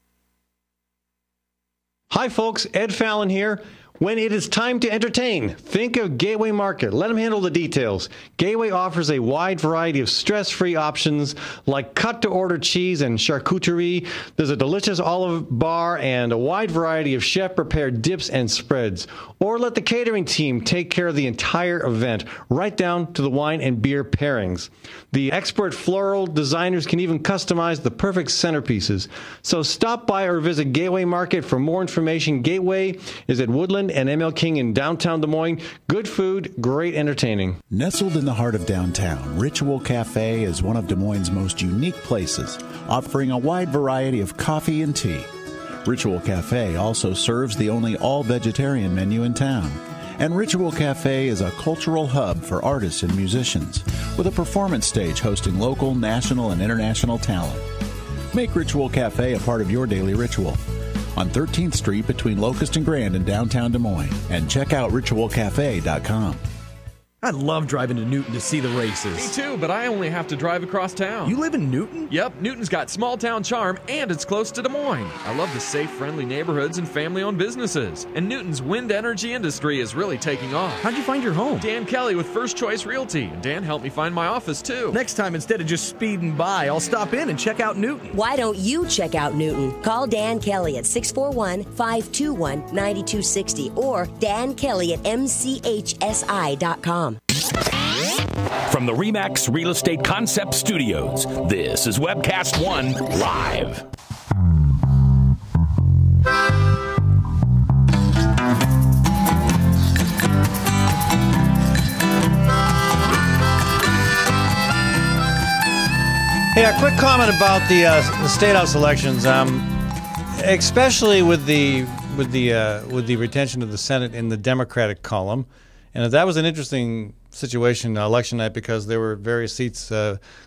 Hi folks, Ed Fallon here. When it is time to entertain, think of Gateway Market. Let them handle the details. Gateway offers a wide variety of stress-free options like cut-to-order cheese and charcuterie. There's a delicious olive bar and a wide variety of chef-prepared dips and spreads. Or let the catering team take care of the entire event, right down to the wine and beer pairings. The expert floral designers can even customize the perfect centerpieces. So stop by or visit Gateway Market for more information. Gateway is at Woodland and ML King in downtown Des Moines. Good food, great entertaining. Nestled in the heart of downtown, Ritual Cafe is one of Des Moines' most unique places, offering a wide variety of coffee and tea. Ritual Cafe also serves the only all-vegetarian menu in town. And Ritual Cafe is a cultural hub for artists and musicians, with a performance stage hosting local, national, and international talent. Make Ritual Cafe a part of your daily ritual. On 13th Street between Locust and Grand in downtown Des Moines. And check out ritualcafe.com. I love driving to Newton to see the races. Me too, but I only have to drive across town. You live in Newton? Yep, Newton's got small town charm and it's close to Des Moines. I love the safe, friendly neighborhoods and family-owned businesses. And Newton's wind energy industry is really taking off. How'd you find your home? Dan Kelly with First Choice Realty. And Dan helped me find my office too. Next time, instead of just speeding by, I'll stop in and check out Newton. Why don't you check out Newton? Call Dan Kelly at 641-521-9260 or Dan Kelly at mchsi.com. From the RE/MAX Real Estate Concept Studios, this is Webcast One Live. Hey, a quick comment about the state house elections, especially with the retention of the Senate in the Democratic column, and that was an interesting situation election night because there were various seats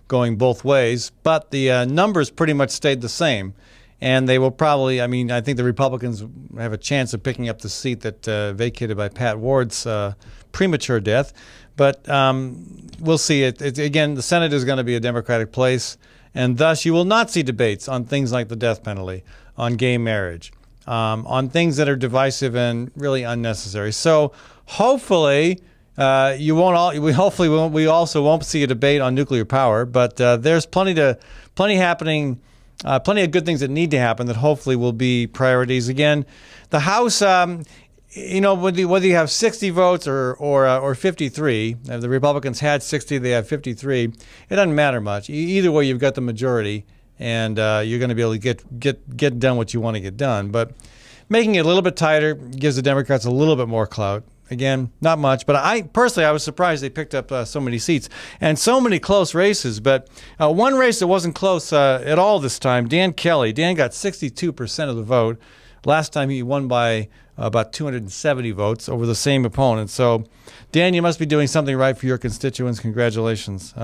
going both ways, but the numbers pretty much stayed the same, and they will probably. I mean, I think the Republicans have a chance of picking up the seat that vacated by Pat Ward's premature death. But we'll see. Again, the Senate is going to be a Democratic place, and thus you will not see debates on things like the death penalty, on gay marriage, on things that are divisive and really unnecessary. So hopefully we also won't see a debate on nuclear power. But there's plenty happening, plenty of good things that need to happen that hopefully will be priorities. Again, the House. Whether you have 60 votes or 53, if the Republicans had 60, they have 53. It doesn't matter much. Either way, you've got the majority, and you're going to be able to get done what you want to get done. But making it a little bit tighter gives the Democrats a little bit more clout. Again, not much, but I was surprised they picked up so many seats and so many close races. But one race that wasn't close at all this time, Dan Kelly. Dan got 62% of the vote. Last time he won by about 270 votes over the same opponent. So, Dan, you must be doing something right for your constituents. Congratulations.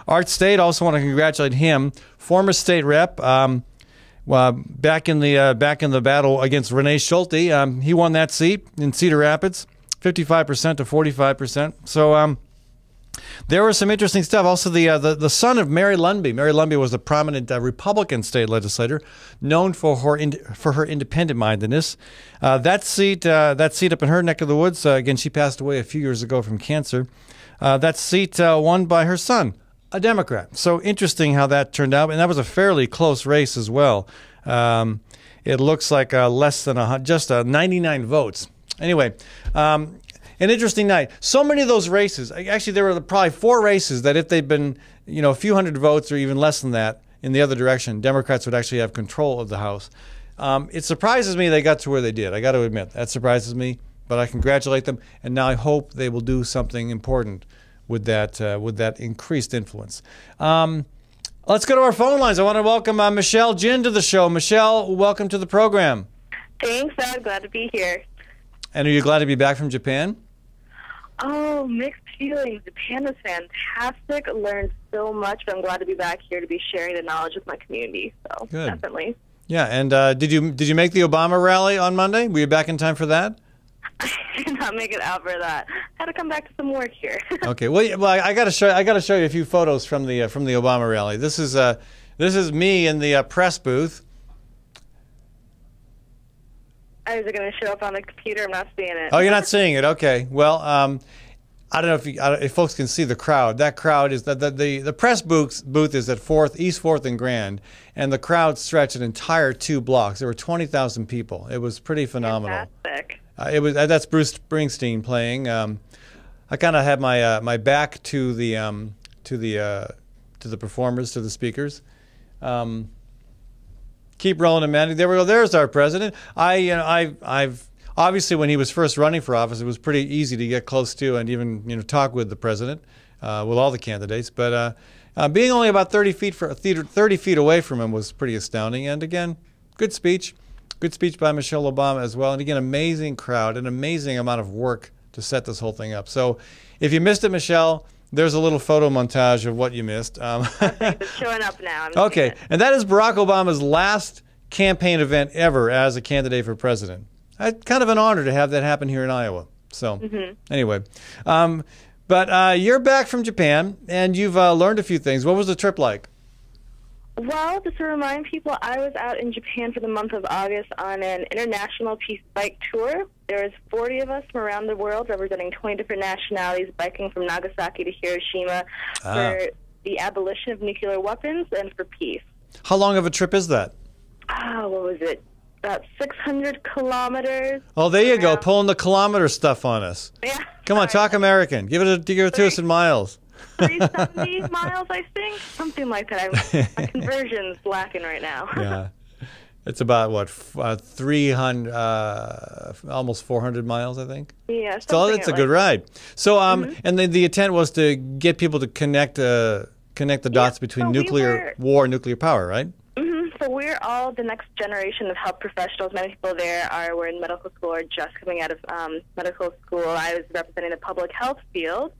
Art State, also want to congratulate him, former state rep. Back in the battle against Renee Schulte, he won that seat in Cedar Rapids, 55% to 45%. So there was some interesting stuff. Also, the son of Mary Lundby. Mary Lundby was a prominent Republican state legislator, known for her independent-mindedness. That seat up in her neck of the woods. Again, she passed away a few years ago from cancer. That seat won by her son, a Democrat. So interesting how that turned out, and that was a fairly close race as well. It looks like less than just 99 votes. Anyway. An interesting night. So many of those races, actually there were probably 4 races that if they'd been, a few hundred votes or even less than that in the other direction, Democrats would actually have control of the House. It surprises me they got to where they did. I got to admit, that surprises me, but I congratulate them, and now I hope they will do something important with that increased influence. Let's go to our phone lines. I want to welcome Michelle Jin to the show. Michelle, welcome to the program. Thanks, I'm glad to be here. And are you glad to be back from Japan? Oh, mixed feelings. Japan was fantastic. Learned so much, but I'm glad to be back here to be sharing the knowledge with my community. So good. Definitely. Yeah, and did you make the Obama rally on Monday? Were you back in time for that? I did not make it out for that. Had to come back to some work here. Okay. Well, I got to show you a few photos from the Obama rally. This is me in the press booth. Is it going to show up on the computer? I'm not seeing it. Oh, you're not seeing it? Okay. Well, I don't know if folks can see the crowd. That crowd is the press booth is at East 4th and Grand, and the crowd stretched an entire 2 blocks. There were 20,000 people. It was pretty phenomenal. Fantastic. That's Bruce Springsteen playing. I kind of had my back to the performers, to the speakers. Keep rolling, Amanda. There we go. There's our president. I've obviously, when he was first running for office, it was pretty easy to get close to and even talk with the president, with all the candidates. But being only about 30 feet away from him was pretty astounding. And again, good speech. Good speech by Michelle Obama as well. And again, amazing crowd, an amazing amount of work to set this whole thing up. So if you missed it, Michelle, there's a little photo montage of what you missed. It's showing up now. Okay, and that is Barack Obama's last campaign event ever as a candidate for president. Kind of an honor to have that happen here in Iowa. So anyway, but you're back from Japan, and you've learned a few things. What was the trip like? Well, just to remind people, I was out in Japan for the month of August on an international peace bike tour. There was 40 of us from around the world representing 20 different nationalities biking from Nagasaki to Hiroshima for the abolition of nuclear weapons and for peace. How long of a trip is that? What was it? About 600 kilometers. Oh, there you go, pulling the kilometer stuff on us. Yeah. Come on, talk American. Give it to us in miles. 370 miles, I think, something like that. My conversion's lacking right now. Yeah, it's about what 300, almost 400 miles, I think. Yeah, so it's a good ride. So, and then the intent was to get people to connect the dots between nuclear war and nuclear power, right? So we're all the next generation of health professionals. Many people there were in medical school or just coming out of medical school. I was representing the public health field.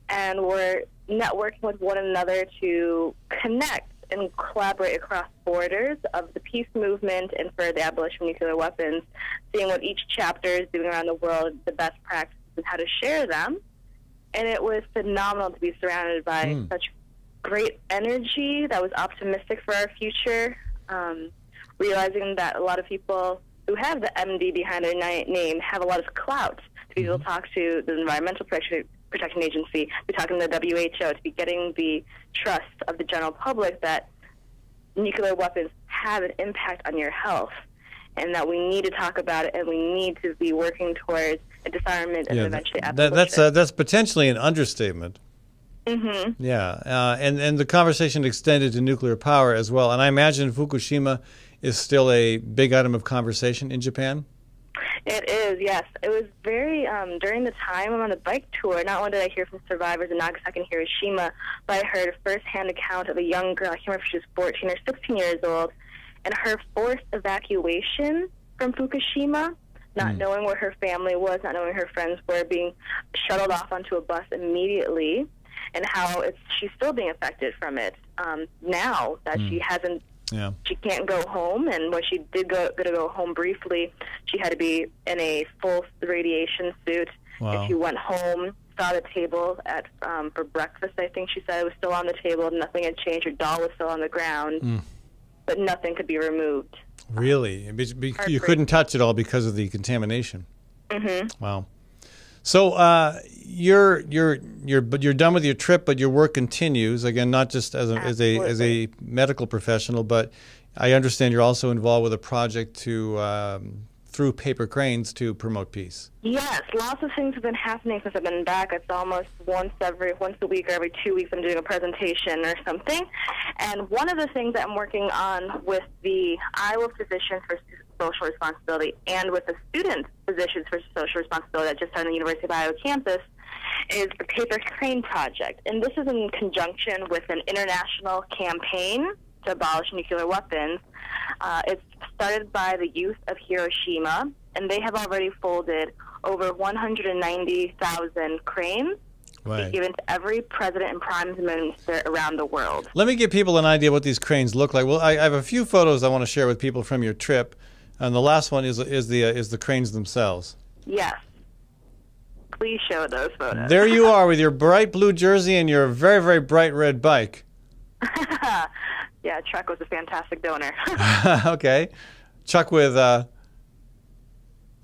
And we're networking with one another to connect and collaborate across borders of the peace movement and for the abolition of nuclear weapons, seeing what each chapter is doing around the world, the best practices, and how to share them. And it was phenomenal to be surrounded by such great energy that was optimistic for our future, realizing that a lot of people who have the MD behind their name have a lot of clout to be able to talk to the Environmental Protection Agency, to be talking to the WHO, to be getting the trust of the general public that nuclear weapons have an impact on your health and that we need to talk about it and we need to be working towards a disarmament and eventually abolition. That's potentially an understatement. Yeah, and the conversation extended to nuclear power as well. And I imagine Fukushima is still a big item of conversation in Japan? It is, yes. It was very, during the time I'm on the bike tour, not only did I hear from survivors in Nagasaki and Hiroshima, but I heard a first-hand account of a young girl, I can't remember if she was 14 or 16 years old, and her forced evacuation from Fukushima, not knowing where her family was, not knowing where her friends were, being shuttled off onto a bus immediately, and how she's still being affected from it now that she hasn't. Yeah. She can't go home, and when she did go home briefly, she had to be in a full radiation suit. Wow. If she went home, saw the table for breakfast, I think she said it was still on the table, nothing had changed. Her doll was still on the ground, but nothing could be removed. Really? You couldn't touch it all because of the contamination. Wow. So you're done with your trip, but your work continues. Again, not just as a medical professional, but I understand you're also involved with a project to through paper cranes to promote peace. Yes, lots of things have been happening since I've been back. It's almost once a week or every 2 weeks I'm doing a presentation or something. And one of the things that I'm working on with the Iowa Physicians for Social Responsibility and with the Student Physicians for Social Responsibility that just started on the University of Iowa campus is the Paper Crane Project. And this is in conjunction with an international campaign to abolish nuclear weapons. It's started by the youth of Hiroshima, and they have already folded over 190,000 cranes to be given to every president and prime minister around the world. Let me give people an idea what these cranes look like. Well, I have a few photos I want to share with people from your trip, and the last one is the cranes themselves. Yes. Please show those photos. There you are with your bright blue jersey and your very, very bright red bike. Yeah, Chuck was a fantastic donor. Okay. Chuck with...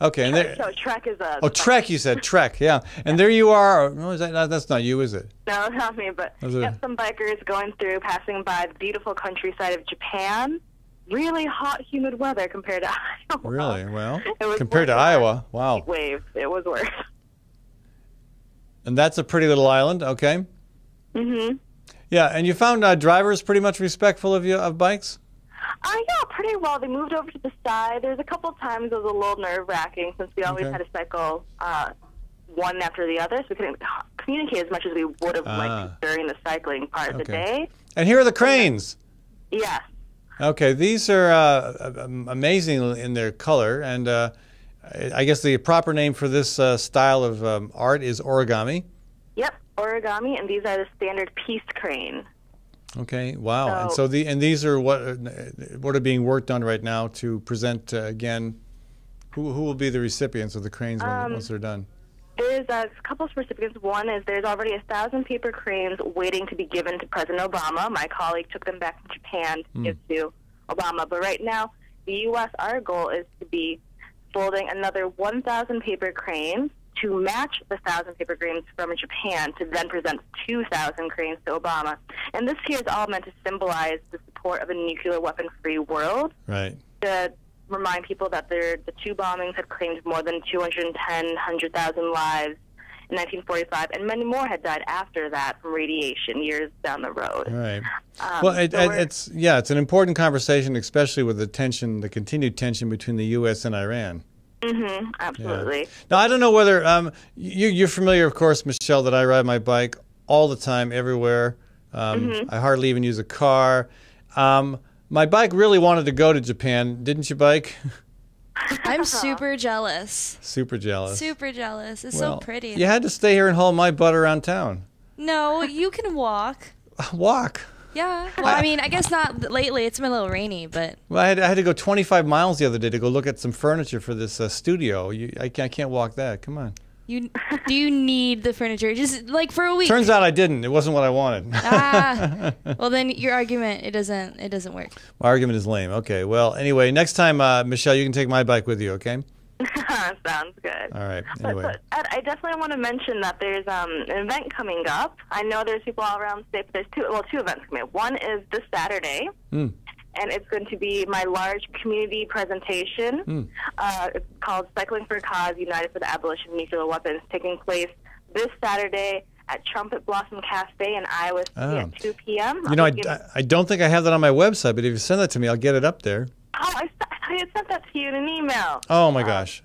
Okay, and there. So Trek is a. Oh, Trek! You said Trek, yeah. And there you are. No, is that, that's not you, is it? No, it's not me. But got some bikers going through, passing by the beautiful countryside of Japan. Really hot, humid weather compared to Iowa. Really? Well, compared to Iowa, wow. Heat wave. It was worse. And that's a pretty little island, okay? Mhm. Yeah, and you found drivers pretty much respectful of bikes? Yeah, pretty well. They moved over to the side. There's a couple of times it was a little nerve-wracking since we always had to cycle one after the other, so we couldn't communicate as much as we would have liked during the cycling part of the day. And here are the cranes. Yes. Okay, these are amazing in their color, and I guess the proper name for this style of art is origami. Yep, origami, and these are the standard peace crane. Okay, wow. So, these are what are being worked on right now to present again. Who will be the recipients of the cranes once they're done? There's a couple of recipients. One is there's already 1,000 paper cranes waiting to be given to President Obama. My colleague took them back to Japan to give to Obama. But right now, the U.S., our goal is to be folding another 1,000 paper cranes to match the 1,000 paper cranes from Japan to then present 2,000 cranes to Obama. And this here is all meant to symbolize the support of a nuclear weapon-free world. Right. To remind people that the two bombings had claimed more than 100,000 lives in 1945, and many more had died after that from radiation years down the road. Right. Well, it's an important conversation, especially with the continued tension between the U.S. and Iran. Mm-hmm, absolutely. Yeah. Now, I don't know whether you're familiar, of course, Michelle, that I ride my bike all the time, everywhere. I hardly even use a car. My bike really wanted to go to Japan. Didn't you, bike? I'm super jealous. Super jealous. Super jealous. It's so pretty. You had to stay here and haul my butt around town. No, you can walk. Walk? Yeah. Well, I mean, I guess not lately. It's been a little rainy, but... Well, I had to go 25 miles the other day to go look at some furniture for this studio. I can't walk that. Come on. Do you need the furniture? Just like for a week? Turns out I didn't. It wasn't what I wanted. Well, then your argument, it doesn't work. My argument is lame. Okay. Well, anyway, next time, Michelle, you can take my bike with you, okay? Sounds good. All right. Anyway. But Ed, I definitely want to mention that there's an event coming up. I know there's people all around the state, but there's two events coming up. One is this Saturday. And it's going to be my large community presentation. It's called Cycling for a Cause, United for the Abolition of Nuclear Weapons, taking place this Saturday at Trumpet Blossom Cafe in Iowa City at 2 p.m. You know, I don't think I have that on my website, but if you send that to me, I'll get it up there. Oh, I had sent that to you in an email. Oh, my gosh.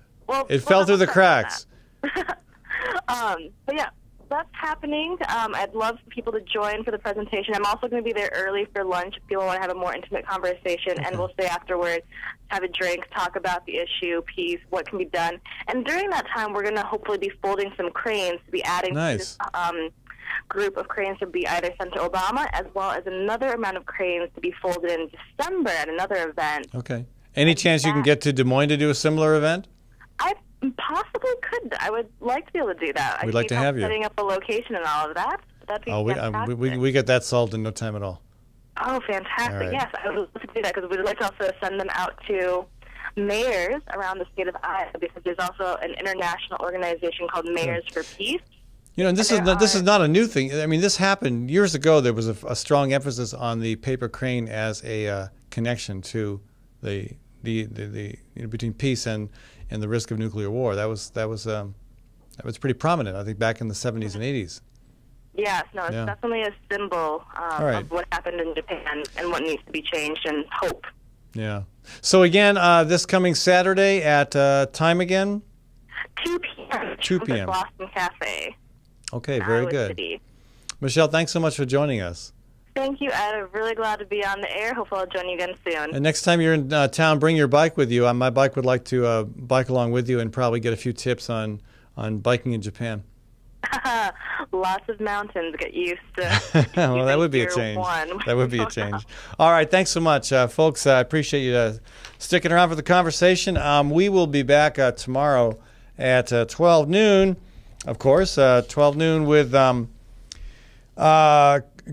It fell through the cracks. But yeah, that's happening. I'd love for people to join for the presentation. I'm also going to be there early for lunch if people want to have a more intimate conversation, and we'll stay afterwards, have a drink, talk about the issue, peace, what can be done. And during that time, we're going to hopefully be folding some cranes to be adding to this group of cranes to be either sent to Obama, as well as another amount of cranes to be folded in December at another event. Okay. Any chance you can get to Des Moines to do a similar event? I possibly could. I would like to be able to do that. We'd like to have you. Setting up a location and all of that. That'd be fantastic. We get that solved in no time at all. Oh, fantastic. Right. Yes, I would love to do that because we'd like to also send them out to mayors around the state of Iowa, because there's also an international organization called Mayors for Peace. You know, and this is not a new thing. I mean, this happened years ago. There was a strong emphasis on the paper crane as a connection to the between peace and the risk of nuclear war. That was pretty prominent, I think, back in the 70s and 80s. Yes, no, it's definitely a symbol of what happened in Japan and what needs to be changed, and hope. Yeah. So again, this coming Saturday at time again? 2 p.m. 2 p.m. Blossom Cafe. Okay, very good. City. Michelle, thanks so much for joining us. Thank you, Ed. I'm really glad to be on the air. Hopefully I'll join you again soon. And next time you're in town, bring your bike with you. My bike would like to bike along with you and probably get a few tips on biking in Japan. Lots of mountains. Get used to. Well, that would be a change. That would be a change. All right, thanks so much, folks. I appreciate you sticking around for the conversation. We will be back tomorrow at 12 noon, of course, 12 noon with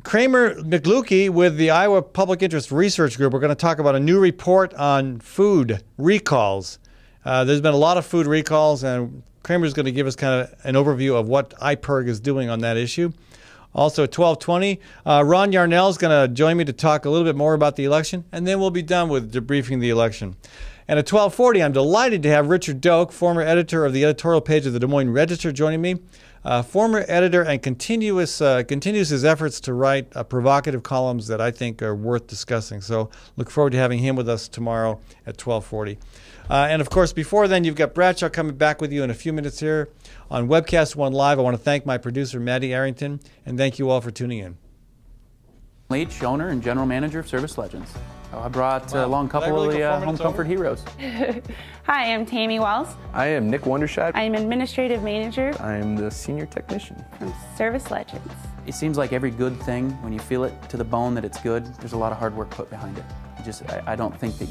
Kramer McLukey with the Iowa Public Interest Research Group. We're going to talk about a new report on food recalls. There's been a lot of food recalls, and Kramer's going to give us kind of an overview of what IPIRG is doing on that issue. Also at 12:20, Ron Yarnell is going to join me to talk a little bit more about the election, and then we'll be done with debriefing the election. And at 12:40, I'm delighted to have Richard Doak, former editor of the editorial page of the Des Moines Register, joining me. Former editor, and continues his efforts to write provocative columns that I think are worth discussing. So look forward to having him with us tomorrow at 12:40. And of course, before then, you've got Bradshaw coming back with you in a few minutes here on Webcast One Live. I want to thank my producer, Maddie Arrington, and thank you all for tuning in. Leach, owner and general manager of Service Legends. I brought along a couple of the home comfort heroes. Hi, I'm Tammy Wells. I am Nick Wondershot. I'm administrative manager. I'm the senior technician from Service Legends. It seems like every good thing, when you feel it to the bone that it's good, there's a lot of hard work put behind it. I don't think that